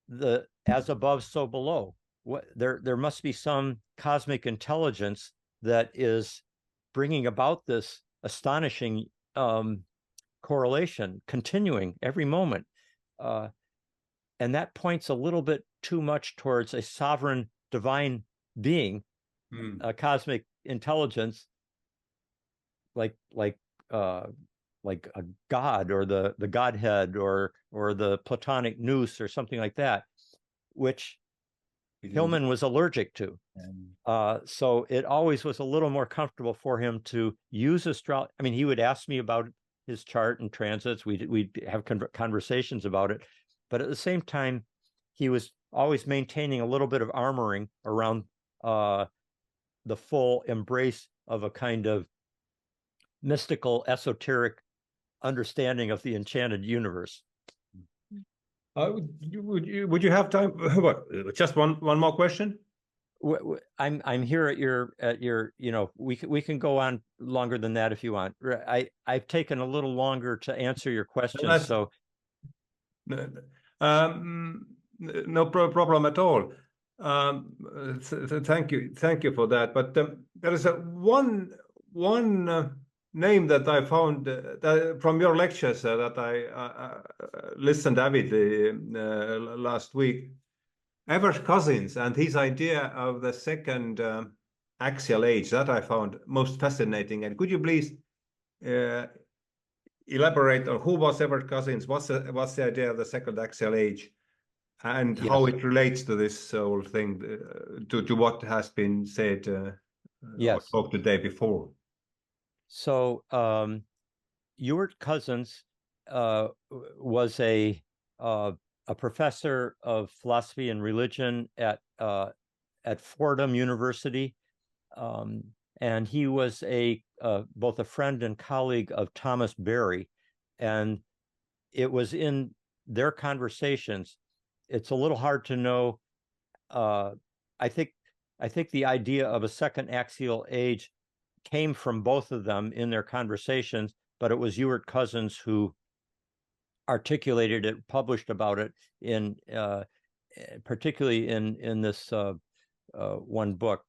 the as above, so below? There must be some cosmic intelligence that is bringing about this astonishing correlation, continuing every moment. And that points a little bit too much towards a sovereign divine being, a cosmic intelligence, like a god, or the Godhead, or the Platonic nous, or something like that, which Hillman was allergic to. So it always was a little more comfortable for him to use astrology. I mean, he would ask me about his chart and transits. We'd have conversations about it, but at the same time, he was always maintaining a little bit of armoring around the full embrace of a kind of mystical, esoteric understanding of the enchanted universe. Would you have time? What? Just one more question. I'm here at your. We can go on longer than that if you want. I've taken a little longer to answer your question, so no problem at all. Thank you for that. But there is one name that I found from your lectures that I listened avidly last week. Evert Cousins and his idea of the second axial age, that I found most fascinating. And could you please elaborate on who was Evert Cousins? What's the idea of the second axial age, and yes, how it relates to this whole thing, to what has been said yes, or talked the day before? So Ewart Cousins was a professor of philosophy and religion at Fordham University, and he was both a friend and colleague of Thomas Berry, and it was in their conversations. It's a little hard to know. I think the idea of a second axial age came from both of them in their conversations, but it was Ewart Cousins who articulated it, published about it particularly in this one book.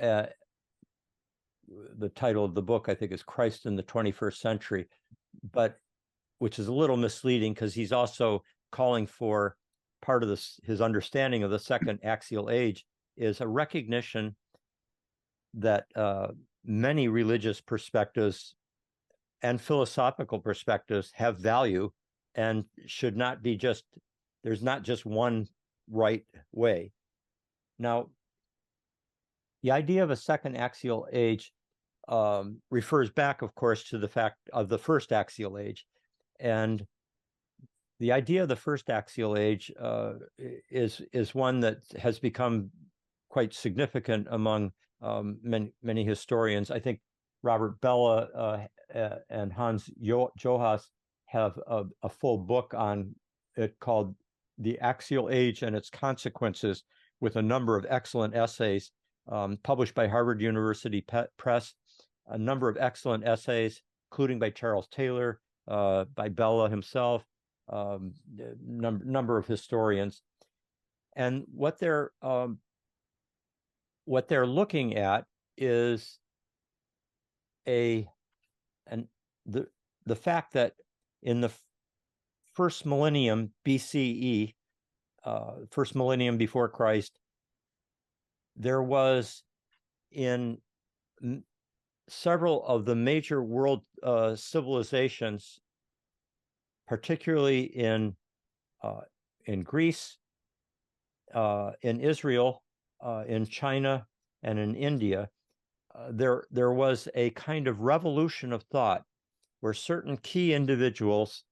the title of the book, I think, is Christ in the 21st Century, but which is a little misleading because he's also calling for part of this, his understanding of the second axial age is a recognition that many religious perspectives and philosophical perspectives have value and should not be just, there's not just one right way. Now, the idea of a second axial age refers back, of course, to the fact of the first axial age. And the idea of the first axial age is one that has become quite significant among many historians. I think Robert Bellah and Hans Johaus have a full book on it called The Axial Age and Its Consequences, with a number of excellent essays published by Harvard University Press, a number of excellent essays, including by Charles Taylor, by Bellah himself, number of historians. And what they're looking at is the fact that in the first millennium BCE, first millennium before Christ, there was in several of the major world civilizations, particularly in Greece, in Israel, in China, and in India, there was a kind of revolution of thought where certain key individuals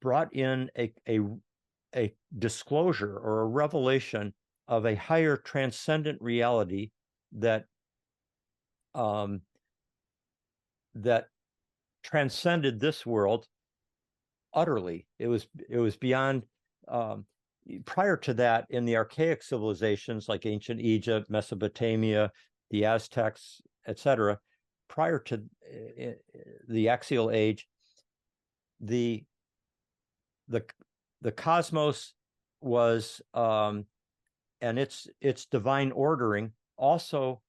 brought in a disclosure or a revelation of a higher transcendent reality that that transcended this world utterly. It was beyond. Prior to that, in the archaic civilizations like ancient Egypt, Mesopotamia, the Aztecs, etc., prior to the axial age, the cosmos was and its divine ordering also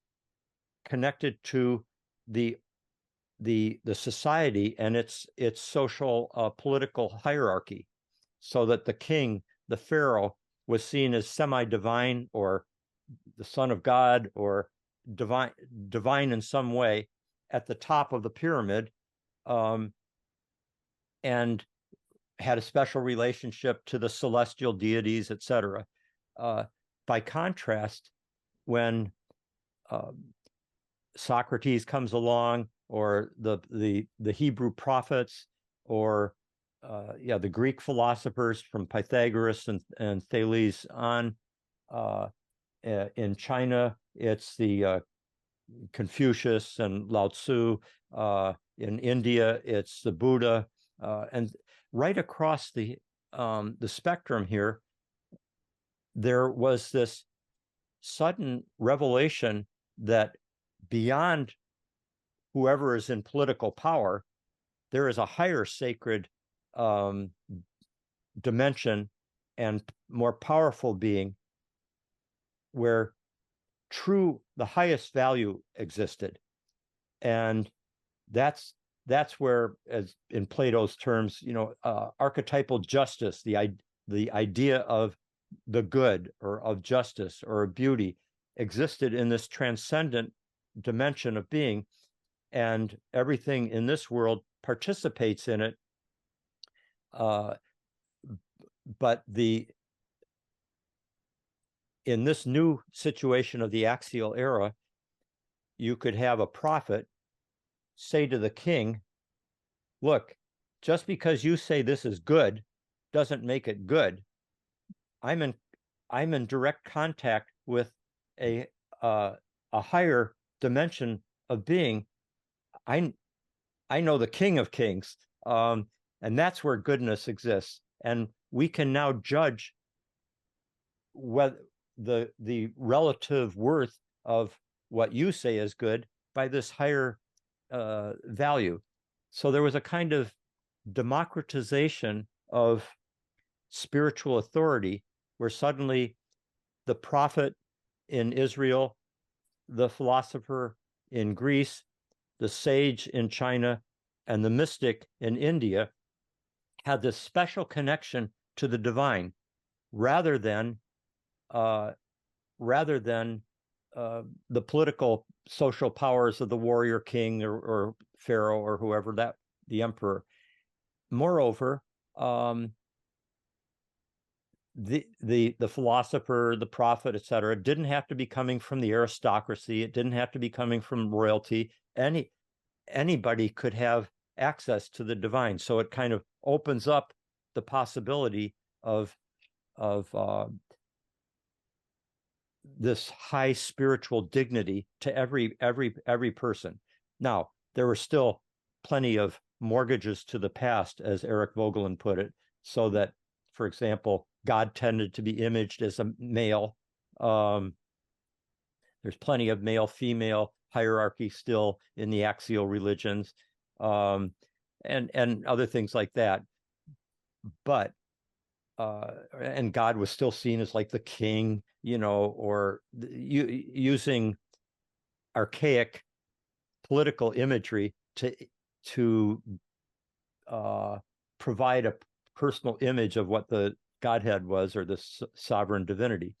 connected to the society and its social political hierarchy, so that the king, the pharaoh, was seen as semi-divine or the son of God or divine in some way at the top of the pyramid, and had a special relationship to the celestial deities, etc. By contrast, when Socrates comes along, or the Hebrew prophets, or the Greek philosophers from Pythagoras and Thales on, in China, it's the Confucius and Lao Tzu. In India, it's the Buddha, and right across the spectrum here, there was this sudden revelation that beyond whoever is in political power, there is a higher sacred dimension and more powerful being where the highest value existed. And that's where, as in Plato's terms, archetypal justice, the idea of the good or of justice or of beauty, existed in this transcendent dimension of being, and everything in this world participates in it. But in this new situation of the axial era, you could have a prophet say to the king, look, just because you say this is good doesn't make it good. I'm in direct contact with a higher dimension of being. I know the King of Kings, and that's where goodness exists. And we can now judge whether the relative worth of what you say is good by this higher value. So there was a kind of democratization of spiritual authority, where suddenly the prophet in Israel, the philosopher in Greece, the sage in China, and the mystic in India had this special connection to the divine, rather than the political social powers of the warrior king or pharaoh or whoever, that the emperor. Moreover, the philosopher, the prophet, etc., didn't have to be coming from the aristocracy. It didn't have to be coming from royalty. Anybody could have access to the divine. So it kind of opens up the possibility of this high spiritual dignity to every person. Now, there were still plenty of mortgages to the past, as Eric Vogelin put it, so that, for example, God tended to be imaged as a male. There's plenty of male-female hierarchy still in the axial religions, and other things like that. But and God was still seen as like the king, or using archaic political imagery to provide a personal image of what the Godhead was, or the sovereign divinity.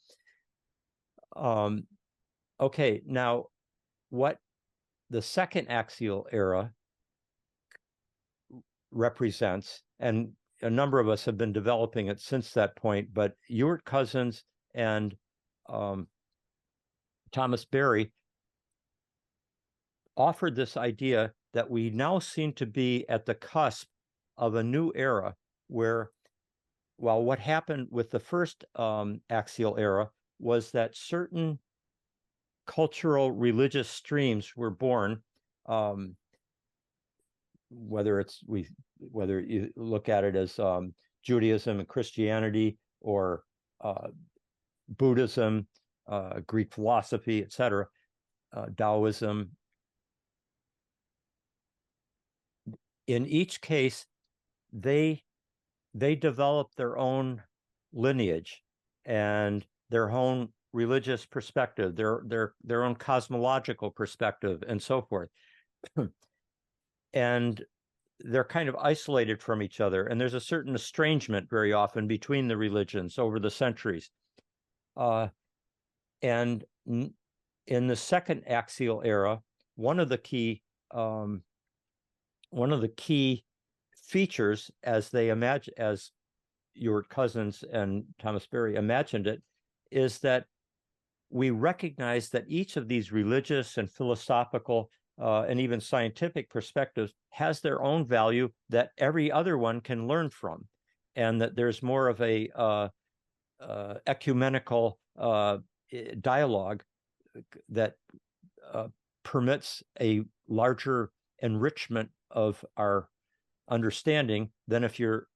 Okay, now what the second axial era represents, and a number of us have been developing it since that point, but Ewart Cousins and Thomas Berry offered this idea that we now seem to be at the cusp of a new era where, well, what happened with the first axial era was that certain cultural religious streams were born, whether you look at it as Judaism and Christianity, or Buddhism, Greek philosophy, etc., Taoism. In each case, they developed their own lineage and their own religious perspective, their own cosmological perspective, and so forth. And they're kind of isolated from each other, and there's a certain estrangement very often between the religions over the centuries. And in the second axial era, one of the key features, as Ewart Cousins and Thomas Berry imagined it, is that we recognize that each of these religious and philosophical and even scientific perspectives has their own value that every other one can learn from, and that there's more of a ecumenical dialogue that permits a larger enrichment of our understanding than if you're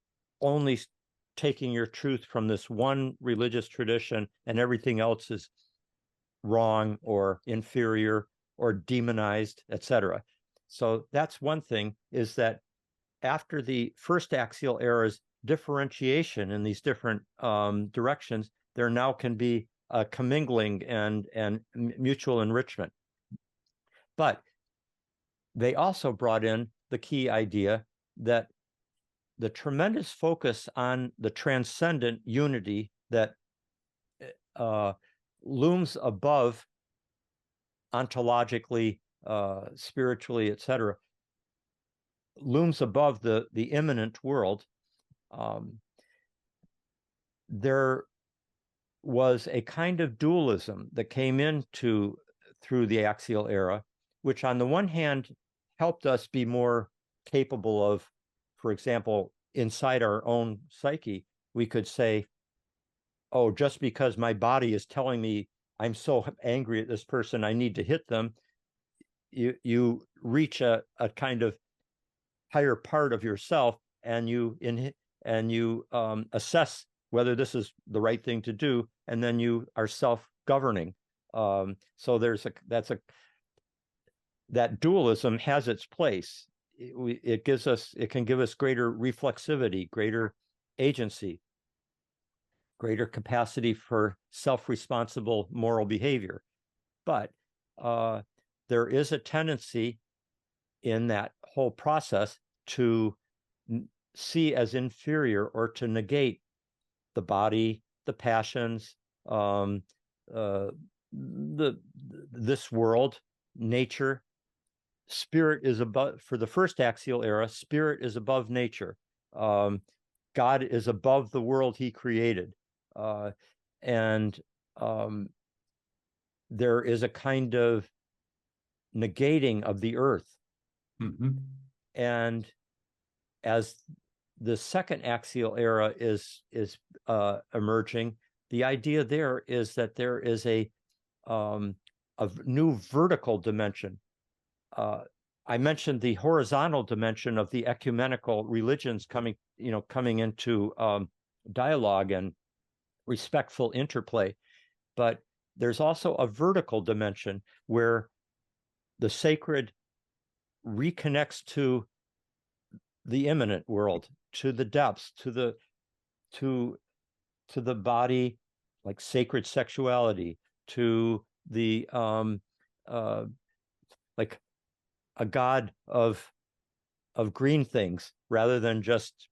only taking your truth from this one religious tradition and everything else is wrong or inferior or demonized, etc. So that's one thing, is that after the first axial era's differentiation in these different directions, there now can be a commingling and mutual enrichment. But they also brought in the key idea that the tremendous focus on the transcendent unity that looms above ontologically, spiritually, etc., looms above the immanent world. There was a kind of dualism that came through the axial era, which on the one hand helped us be more capable of, for example, inside our own psyche, we could say, oh, just because my body is telling me I'm so angry at this person, I need to hit them, you reach a kind of higher part of yourself, and you assess whether this is the right thing to do, and then you are self-governing. So that dualism has its place. It can give us greater reflexivity, greater agency. greater capacity for self-responsible moral behavior. But there is a tendency in that whole process to see as inferior or to negate the body, the passions, this world, nature. Spirit is above, for the first axial era, spirit is above nature. God is above the world he created. And there is a kind of negating of the earth. Mm-hmm. And as the second axial era is emerging, the idea there is that there is a new vertical dimension. I mentioned the horizontal dimension of the ecumenical religions coming into dialogue and respectful interplay, but there's also a vertical dimension where the sacred reconnects to the immanent world, to the depths, to the body, like sacred sexuality, to the like a god of green things rather than just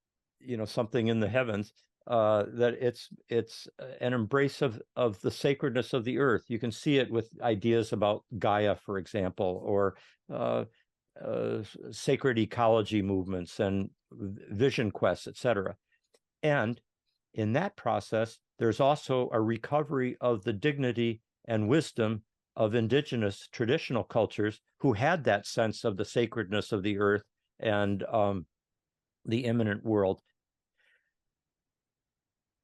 something in the heavens. That it's an embrace of the sacredness of the earth. You can see it with ideas about Gaia, for example, or sacred ecology movements and vision quests, etc. And in that process, there's also a recovery of the dignity and wisdom of indigenous traditional cultures who had that sense of the sacredness of the earth and the immanent world.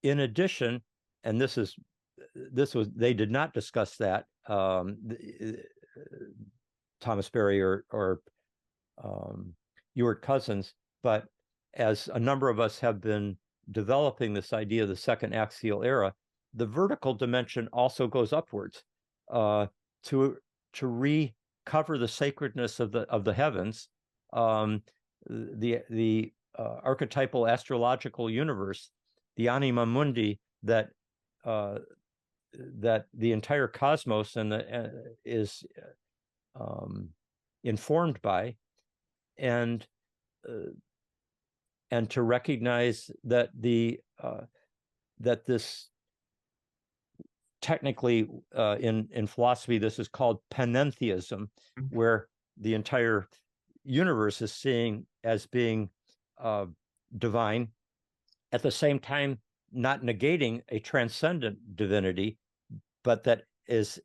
In addition, and they did not discuss that, Thomas Berry or Ewart Cousins, but as a number of us have been developing this idea of the second axial era, the vertical dimension also goes upwards to recover the sacredness of the heavens, the archetypal astrological universe, the anima mundi that the entire cosmos is informed by, and to recognize that that this, technically in philosophy, this is called panentheism, where the entire universe is seen as being divine, at the same time not negating a transcendent divinity, but that is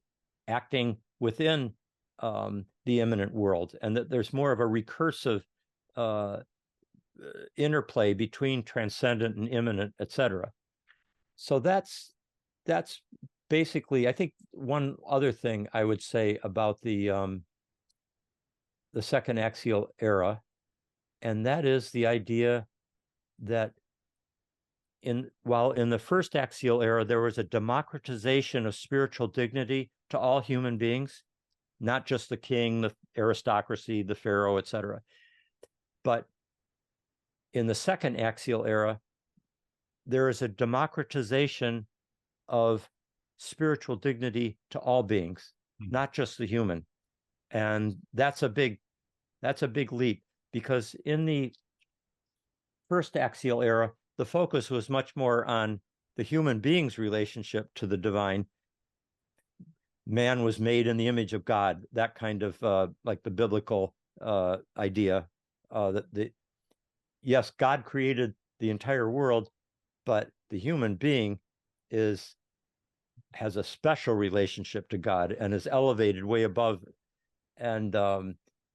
acting within the immanent world, and that there's more of a recursive interplay between transcendent and immanent, etc. So that's basically, I think, one other thing I would say about the second axial era, and that is the idea that while in the first axial era there was a democratization of spiritual dignity to all human beings, not just the king, the aristocracy, the pharaoh, etc. But in the second axial era, there is a democratization of spiritual dignity to all beings, not just the human. And that's a big leap, because in the first axial era, the focus was much more on the human being's relationship to the divine. Man was made in the image of God, that kind of like the biblical idea that yes, God created the entire world, but the human being has a special relationship to God and is elevated way above. And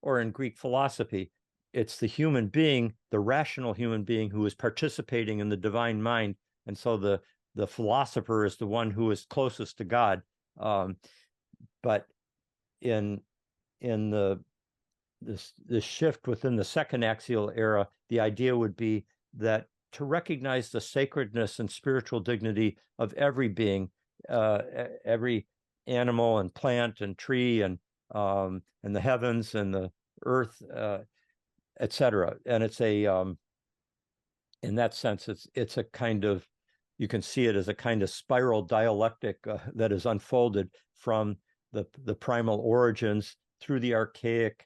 or in Greek philosophy, it's the human being, the rational human being, who is participating in the divine mind, and so the philosopher is the one who is closest to God. But in this shift within the second axial era, the idea would be that to recognize the sacredness and spiritual dignity of every being, every animal and plant and tree and the heavens and the earth, etc. And it's in that sense, it's a kind of you can see it as a kind of spiral dialectic that is unfolded from the primal origins through the archaic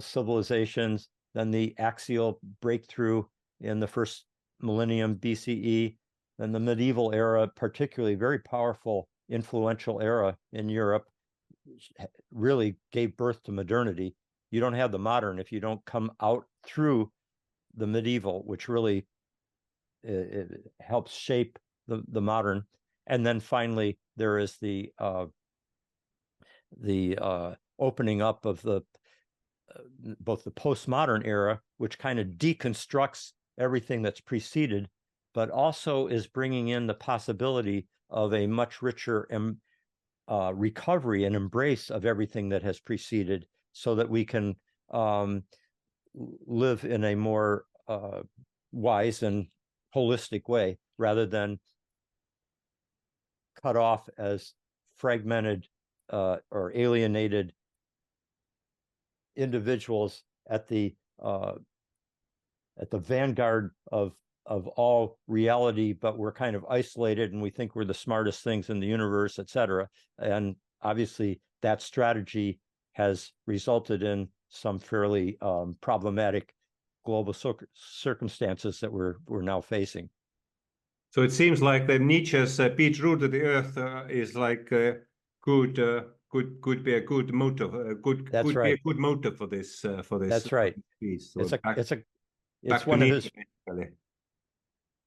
civilizations, then the axial breakthrough in the first millennium BCE, then the medieval era, particularly very powerful, influential era in Europe, really gave birth to modernity. You don't have the modern if you don't come out through the medieval, which really it helps shape the modern. And then finally, there is the opening up of both the postmodern era, which kind of deconstructs everything that's preceded, but also is bringing in the possibility of a much richer recovery and embrace of everything that has preceded, so that we can live in a more wise and holistic way, rather than cut off as fragmented or alienated individuals at the vanguard of all reality, but we're kind of isolated and we think we're the smartest things in the universe, etc. And obviously that strategy has resulted in some fairly problematic global circumstances that we're now facing. So it seems like the Nietzsche's "be true to the earth" is like could be a good motive. That's could right. be a good motive for this. That's right. Piece. So it's one of his. Basically.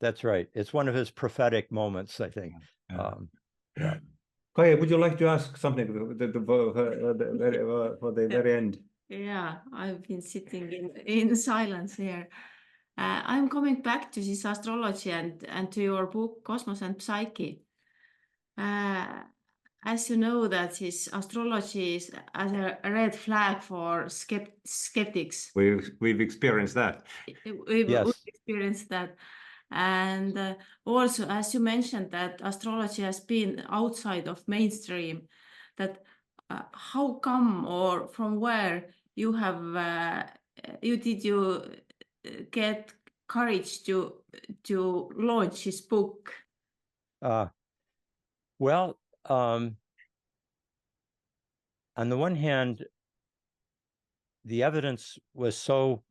That's right. It's one of his prophetic moments, I think. Yeah. Kaia, would you like to ask something for the very end? Yeah, I've been sitting in silence here. I'm coming back to this astrology and to your book, Cosmos and Psyche. As you know, that this astrology is as a red flag for skeptics. We've experienced that. We've experienced that. And also, as you mentioned, that astrology has been outside of mainstream, that how come or from where you have you get courage to launch his book? Well, on the one hand, the evidence was so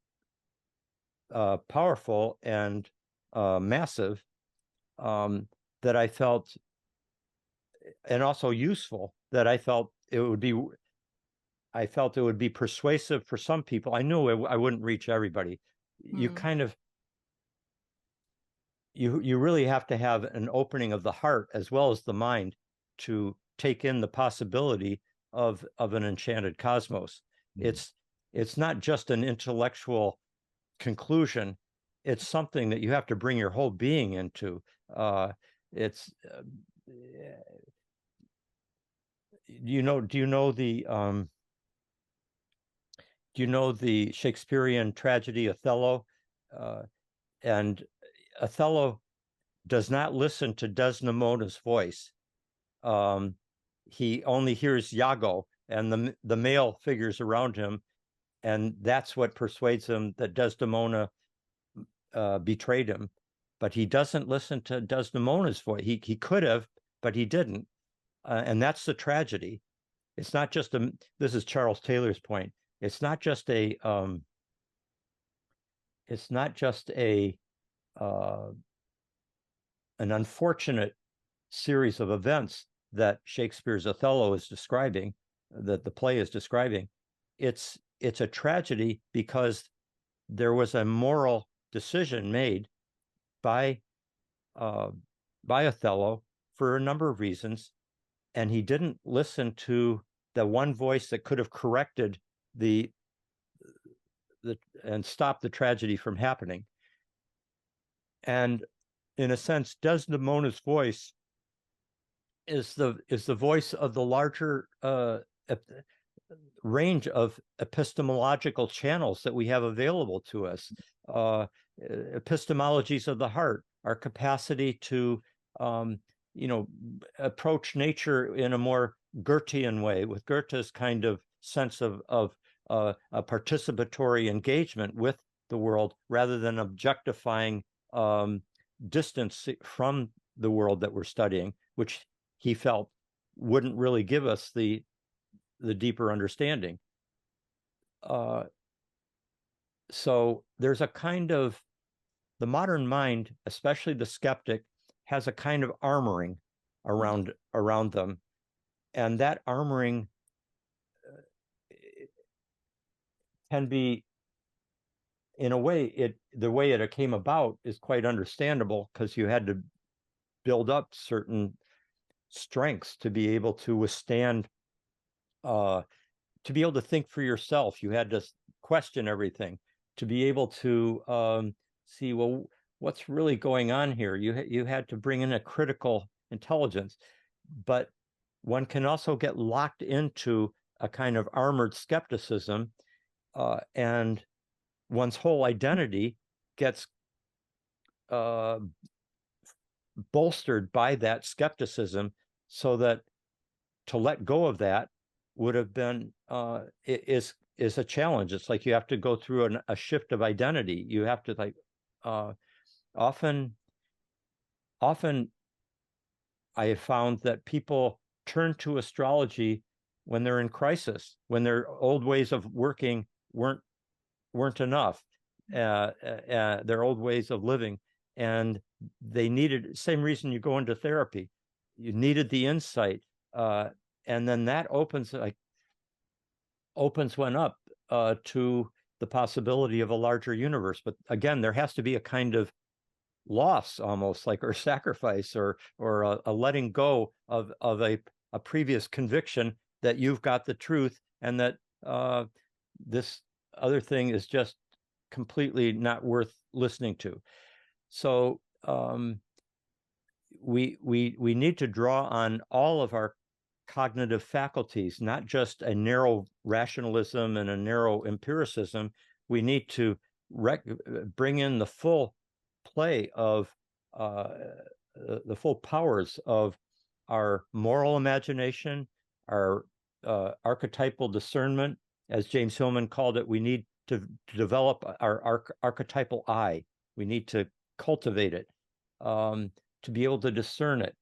powerful and massive that I felt, and also useful, that I felt it would be persuasive for some people. I knew I wouldn't reach everybody. You kind of you really have to have an opening of the heart as well as the mind to take in the possibility of an enchanted cosmos. It's not just an intellectual conclusion. It's something that you have to bring your whole being into. Do you know the Shakespearean tragedy Othello? And Othello does not listen to Desdemona's voice. He only hears Iago and the male figures around him, and that's what persuades him that Desdemona betrayed him. But he doesn't listen to Desdemona's voice. He could have, but he didn't. And that's the tragedy. It's not just this is Charles Taylor's point. It's not just an unfortunate series of events that Shakespeare's Othello is describing, that the play is describing. It's a tragedy because there was a moral decision made by Othello for a number of reasons, and he didn't listen to the one voice that could have corrected and stopped the tragedy from happening. And in a sense, Desdemona's voice is the voice of the larger range of epistemological channels that we have available to us. Epistemologies of the heart, our capacity to approach nature in a more Goethean way, with Goethe's kind of sense of a participatory engagement with the world, rather than objectifying distance from the world that we're studying, which he felt wouldn't really give us the deeper understanding. So there's a kind of, the modern mind, especially the skeptic, has a kind of armoring around them, and that armoring can be, in a way, the way it came about is quite understandable, because you had to build up certain strengths to be able to withstand, to be able to think for yourself. You had to question everything, to be able to see, well, what's really going on here? You had to bring in a critical intelligence, but one can also get locked into a kind of armored skepticism, and one's whole identity gets bolstered by that skepticism, so that to let go of that would have been is a challenge. It's like you have to go through a shift of identity. You have to, like, often I have found that people turn to astrology when they're in crisis, when their old ways of working weren't enough, their old ways of living, and they needed, same reason you go into therapy, you needed the insight, and then that opens one up to the possibility of a larger universe. But again, there has to be a kind of loss, almost like, or sacrifice, or a letting go of a previous conviction that you've got the truth, and that this other thing is just completely not worth listening to. So we need to draw on all of our cognitive faculties, not just a narrow rationalism and a narrow empiricism. We need to bring in the full play of the full powers of our moral imagination, our archetypal discernment. As James Hillman called it, we need to develop our archetypal eye. We need to cultivate it, to be able to discern it.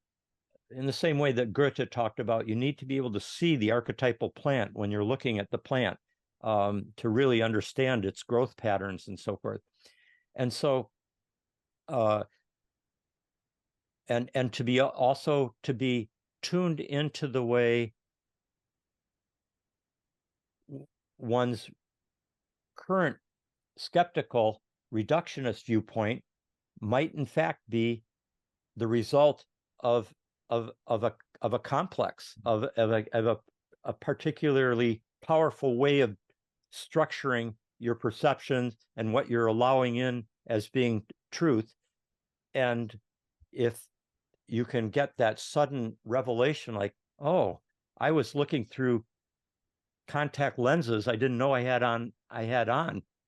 In the same way that Goethe talked about, you need to be able to see the archetypal plant when you're looking at the plant, to really understand its growth patterns and so forth. And so, and to be also to be tuned into the way one's current skeptical reductionist viewpoint might in fact be the result of a complex, of a particularly powerful way of structuring your perceptions and what you're allowing in as being truth. And if you can get that sudden revelation, like, oh, I was looking through contact lenses I didn't know I had on,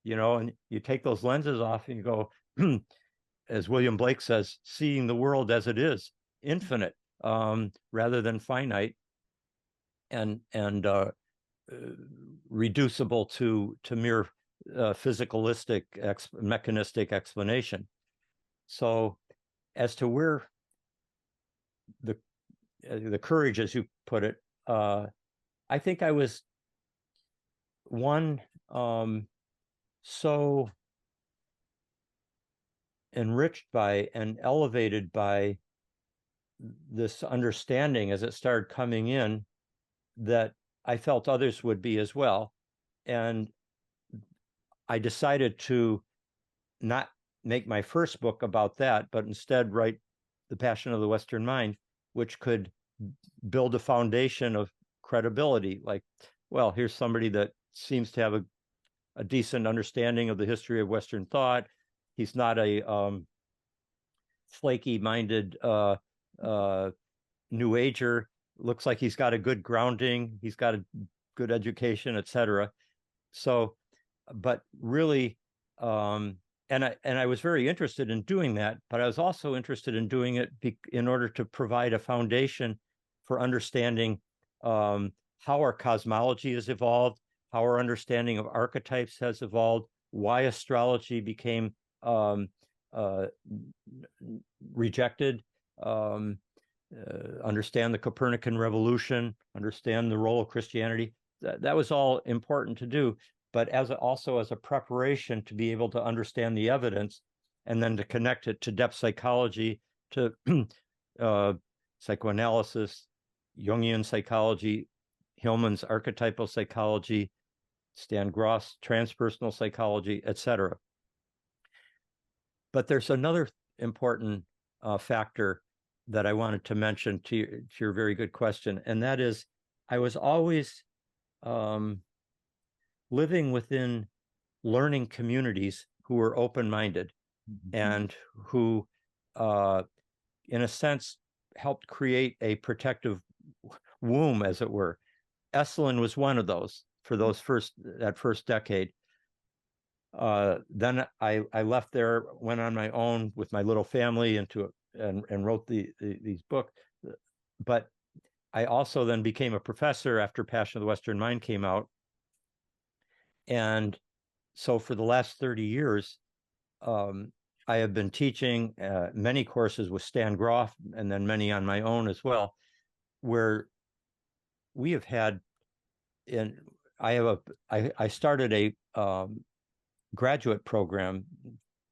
you know, and you take those lenses off and you go, as William Blake says, seeing the world as it is, infinite, rather than finite, and reducible to mere physicalistic, mechanistic explanation. So as to where the courage, as you put it, I think I was so enriched by and elevated by this understanding as it started coming in, that I felt others would be as well. And I decided to not make my first book about that, but instead write The Passion of the Western Mind, which could build a foundation of credibility. Like, well, here's somebody that seems to have a decent understanding of the history of Western thought. He's not a flaky-minded New Ager. Looks like he's got a good grounding. He's got a good education, etc. So, but really, and I was very interested in doing that, but I was also interested in doing it in order to provide a foundation for understanding how our cosmology has evolved, how our understanding of archetypes has evolved, why astrology became rejected. Understand the Copernican revolution, understand the role of Christianity. That was all important to do, but also as a preparation to be able to understand the evidence and then to connect it to depth psychology, to psychoanalysis, Jungian psychology, Hillman's archetypal psychology, Stan Groff's transpersonal psychology, etc. But there's another important factor that I wanted to mention to your very good question, and that is I was always living within learning communities who were open-minded and who, in a sense, helped create a protective womb, as it were. Esalen was one of those for that first decade. Then I left there, went on my own with my little family and wrote these books. But I also then became a professor after Passion of the Western Mind came out. And so for the last 30 years, I have been teaching many courses with Stan Groff and then many on my own as well, where we have had, I started a graduate program,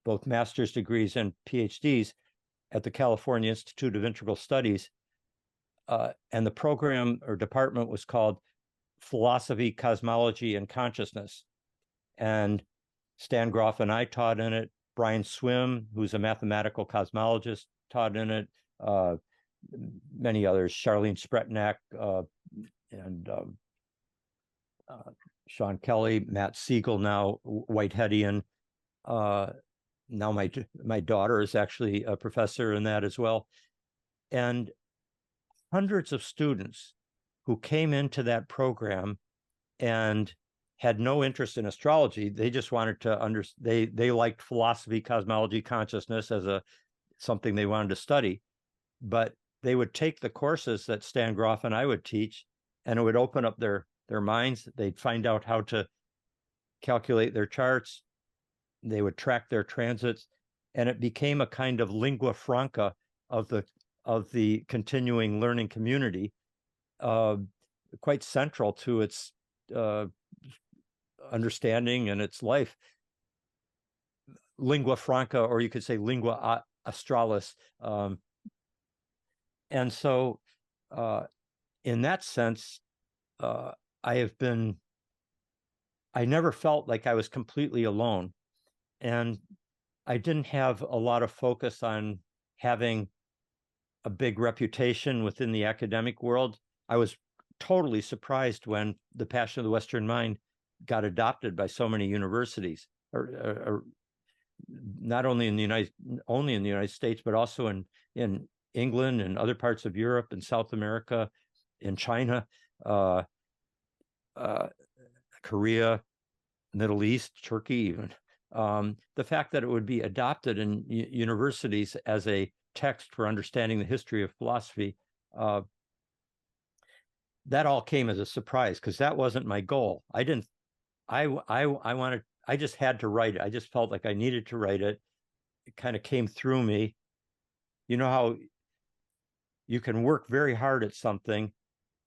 both master's degrees and PhDs at the California Institute of Integral Studies. And the program or department was called Philosophy, Cosmology, and Consciousness. And Stan Groff and I taught in it. Brian Swim, who's a mathematical cosmologist, taught in it. Many others, Charlene Spretnak, and Sean Kelly, Matt Siegel, now Whiteheadian. Now my daughter is actually a professor in that as well. And hundreds of students who came into that program and had no interest in astrology. They just wanted to they liked philosophy, cosmology, consciousness as something they wanted to study. But they would take the courses that Stan Groff and I would teach, and it would open up their minds. They'd find out how to calculate their charts. They would track their transits, and it became a kind of lingua franca of the continuing learning community, quite central to its understanding and its life. Lingua franca, or you could say lingua australis. And so in that sense, I never felt like I was completely alone. And I didn't have a lot of focus on having a big reputation within the academic world. I was totally surprised when the Passion of the Western Mind got adopted by so many universities, or not only in the United States, but also in England and other parts of Europe and South America, in China, Korea, Middle East, Turkey even. The fact that it would be adopted in universities as a text for understanding the history of philosophy, that all came as a surprise, because that wasn't my goal. I just had to write it. I just felt like I needed to write it. It kind of came through me. You know how you can work very hard at something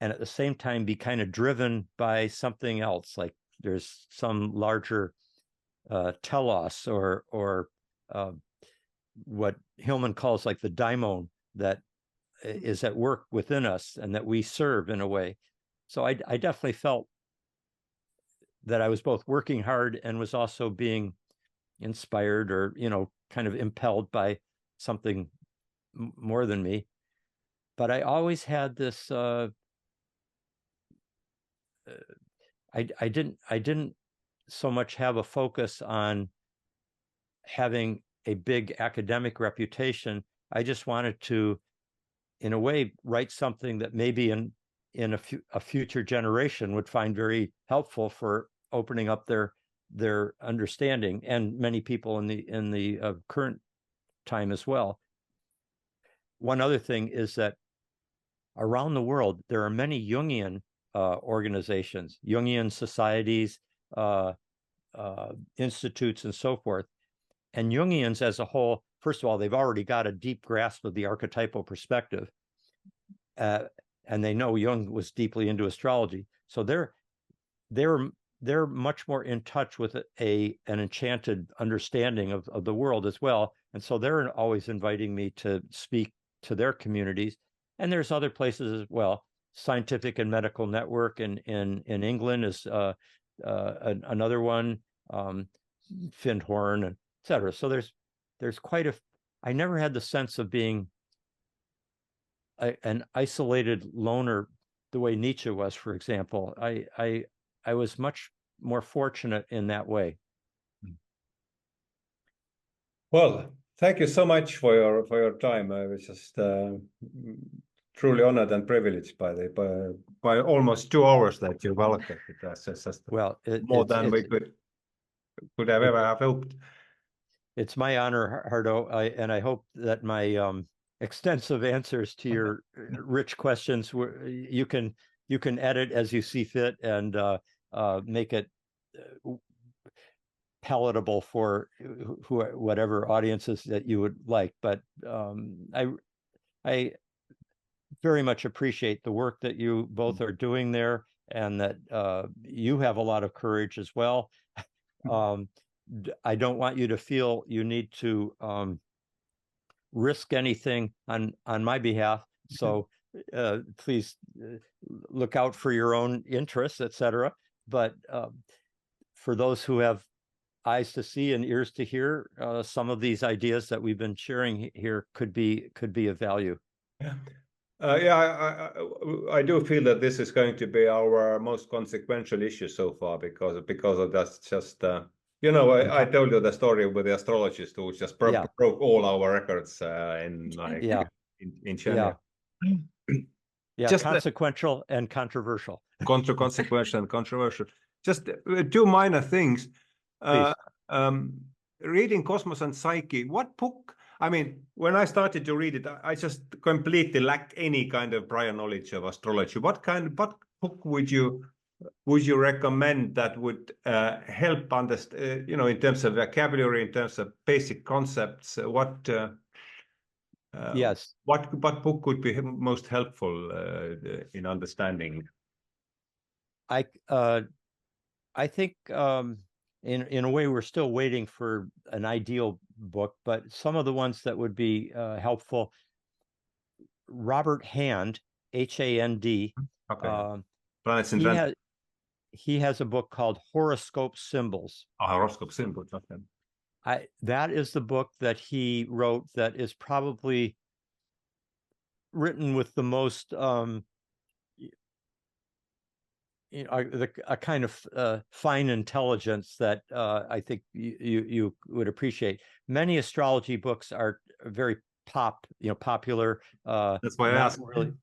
and at the same time be kind of driven by something else, like there's some larger telos or what Hillman calls like the daimon that is at work within us and that we serve in a way. So I definitely felt that I was both working hard and was also being inspired or, kind of impelled by something more than me. But I always had this, I didn't so much have a focus on having a big academic reputation. I just wanted to, in a way, write something that maybe in a future generation would find very helpful for opening up their understanding, and many people in the current time as well. One other thing is that around the world, there are many Jungian organizations, Jungian societies, institutes, and so forth. and Jungians as a whole, first of all, they've already got a deep grasp of the archetypal perspective, and they know Jung was deeply into astrology, so they're much more in touch with an enchanted understanding of the world as well, and so they're always inviting me to speak to their communities. And there's other places as well. Scientific and Medical Network in England is another one, Findhorn, etc. So there's quite a. I never had the sense of being an isolated loner the way Nietzsche was, for example. I was much more fortunate in that way. Well, thank you so much for your time. I was just truly honored and privileged by almost 2 hours that you've allocated. That's just more than we could have ever have hoped. It's my honor, Hardo, and I hope that my extensive answers to your rich questions you can edit as you see fit and make it palatable for whatever audiences that you would like. But I very much appreciate the work that you both are doing there, and that you have a lot of courage as well. I don't want you to feel you need to risk anything on my behalf. So please look out for your own interests, etc. But for those who have eyes to see and ears to hear, some of these ideas that we've been sharing here could be of value. Yeah. I do feel that this is going to be our most consequential issue so far because of that's just I told you the story with the astrologist who just broke all our records in January. Yeah, just consequential and controversial. Consequential and controversial. Just 2 minor things. Reading Cosmos and Psyche, what book? I mean, when I started to read it, I just completely lacked any kind of prior knowledge of astrology. What book would you recommend that would help understand, in terms of vocabulary, in terms of basic concepts? What book would be most helpful in understanding? I think in a way we're still waiting for an ideal book, but some of the ones that would be helpful. Robert Hand, Hand. Okay. He has a book called Horoscope Symbols. Horoscope Symbols. Okay. That is the book that he wrote that is probably written with the most a kind of fine intelligence that I think you would appreciate. Many astrology books are very popular. That's why I asked. Really,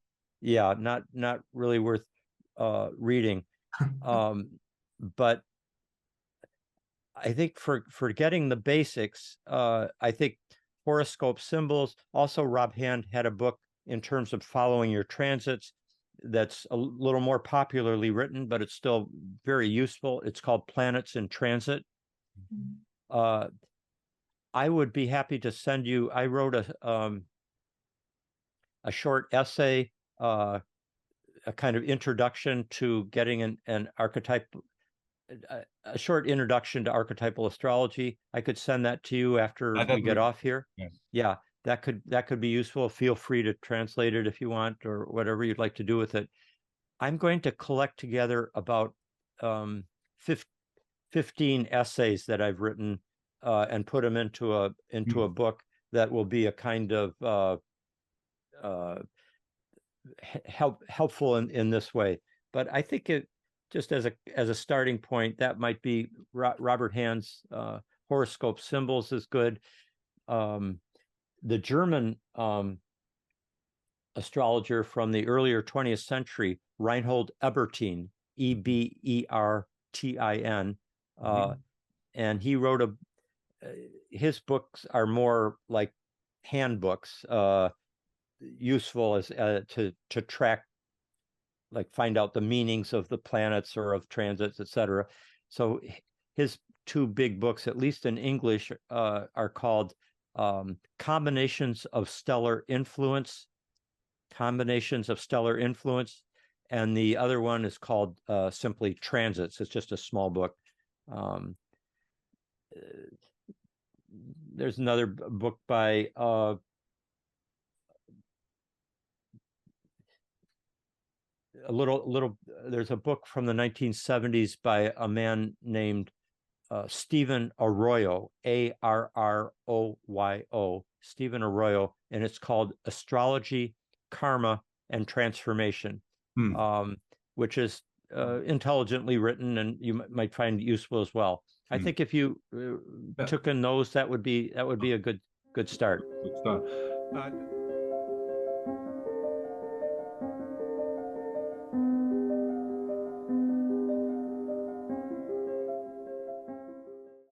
not really worth reading. But I think for getting the basics, I think Horoscope Symbols. Also, Rob Hand had a book in terms of following your transits that's a little more popularly written, but it's still very useful. It's called Planets in Transit. I would be happy to send you. I wrote a short essay, a kind of introduction to getting an archetype, a short introduction to archetypal astrology. I could send that to you after we get off here. Yeah. That could be useful. Feel free to translate it if you want, or whatever you'd like to do with it. I'm going to collect together about 15 essays that I've written and put them into a book that will be a kind of helpful in this way. But I think it just as a starting point, that might be Robert Hand's Horoscope Symbols is good. The German astrologer from the earlier 20th century, Reinhold Ebertin, Ebertin, and he wrote his books are more like handbooks, useful as to track, like find out the meanings of the planets or of transits, etc. So his two big books, at least in English, are called Combinations of Stellar Influence, and the other one is called simply Transits. It's just a small book. There's another book by there's a book from the 1970s by a man named Stephen Arroyo, Arroyo, Stephen Arroyo, and it's called Astrology, Karma, and Transformation, which is intelligently written, and you might find useful as well. I think if you took in those, that would be a good start. Good start.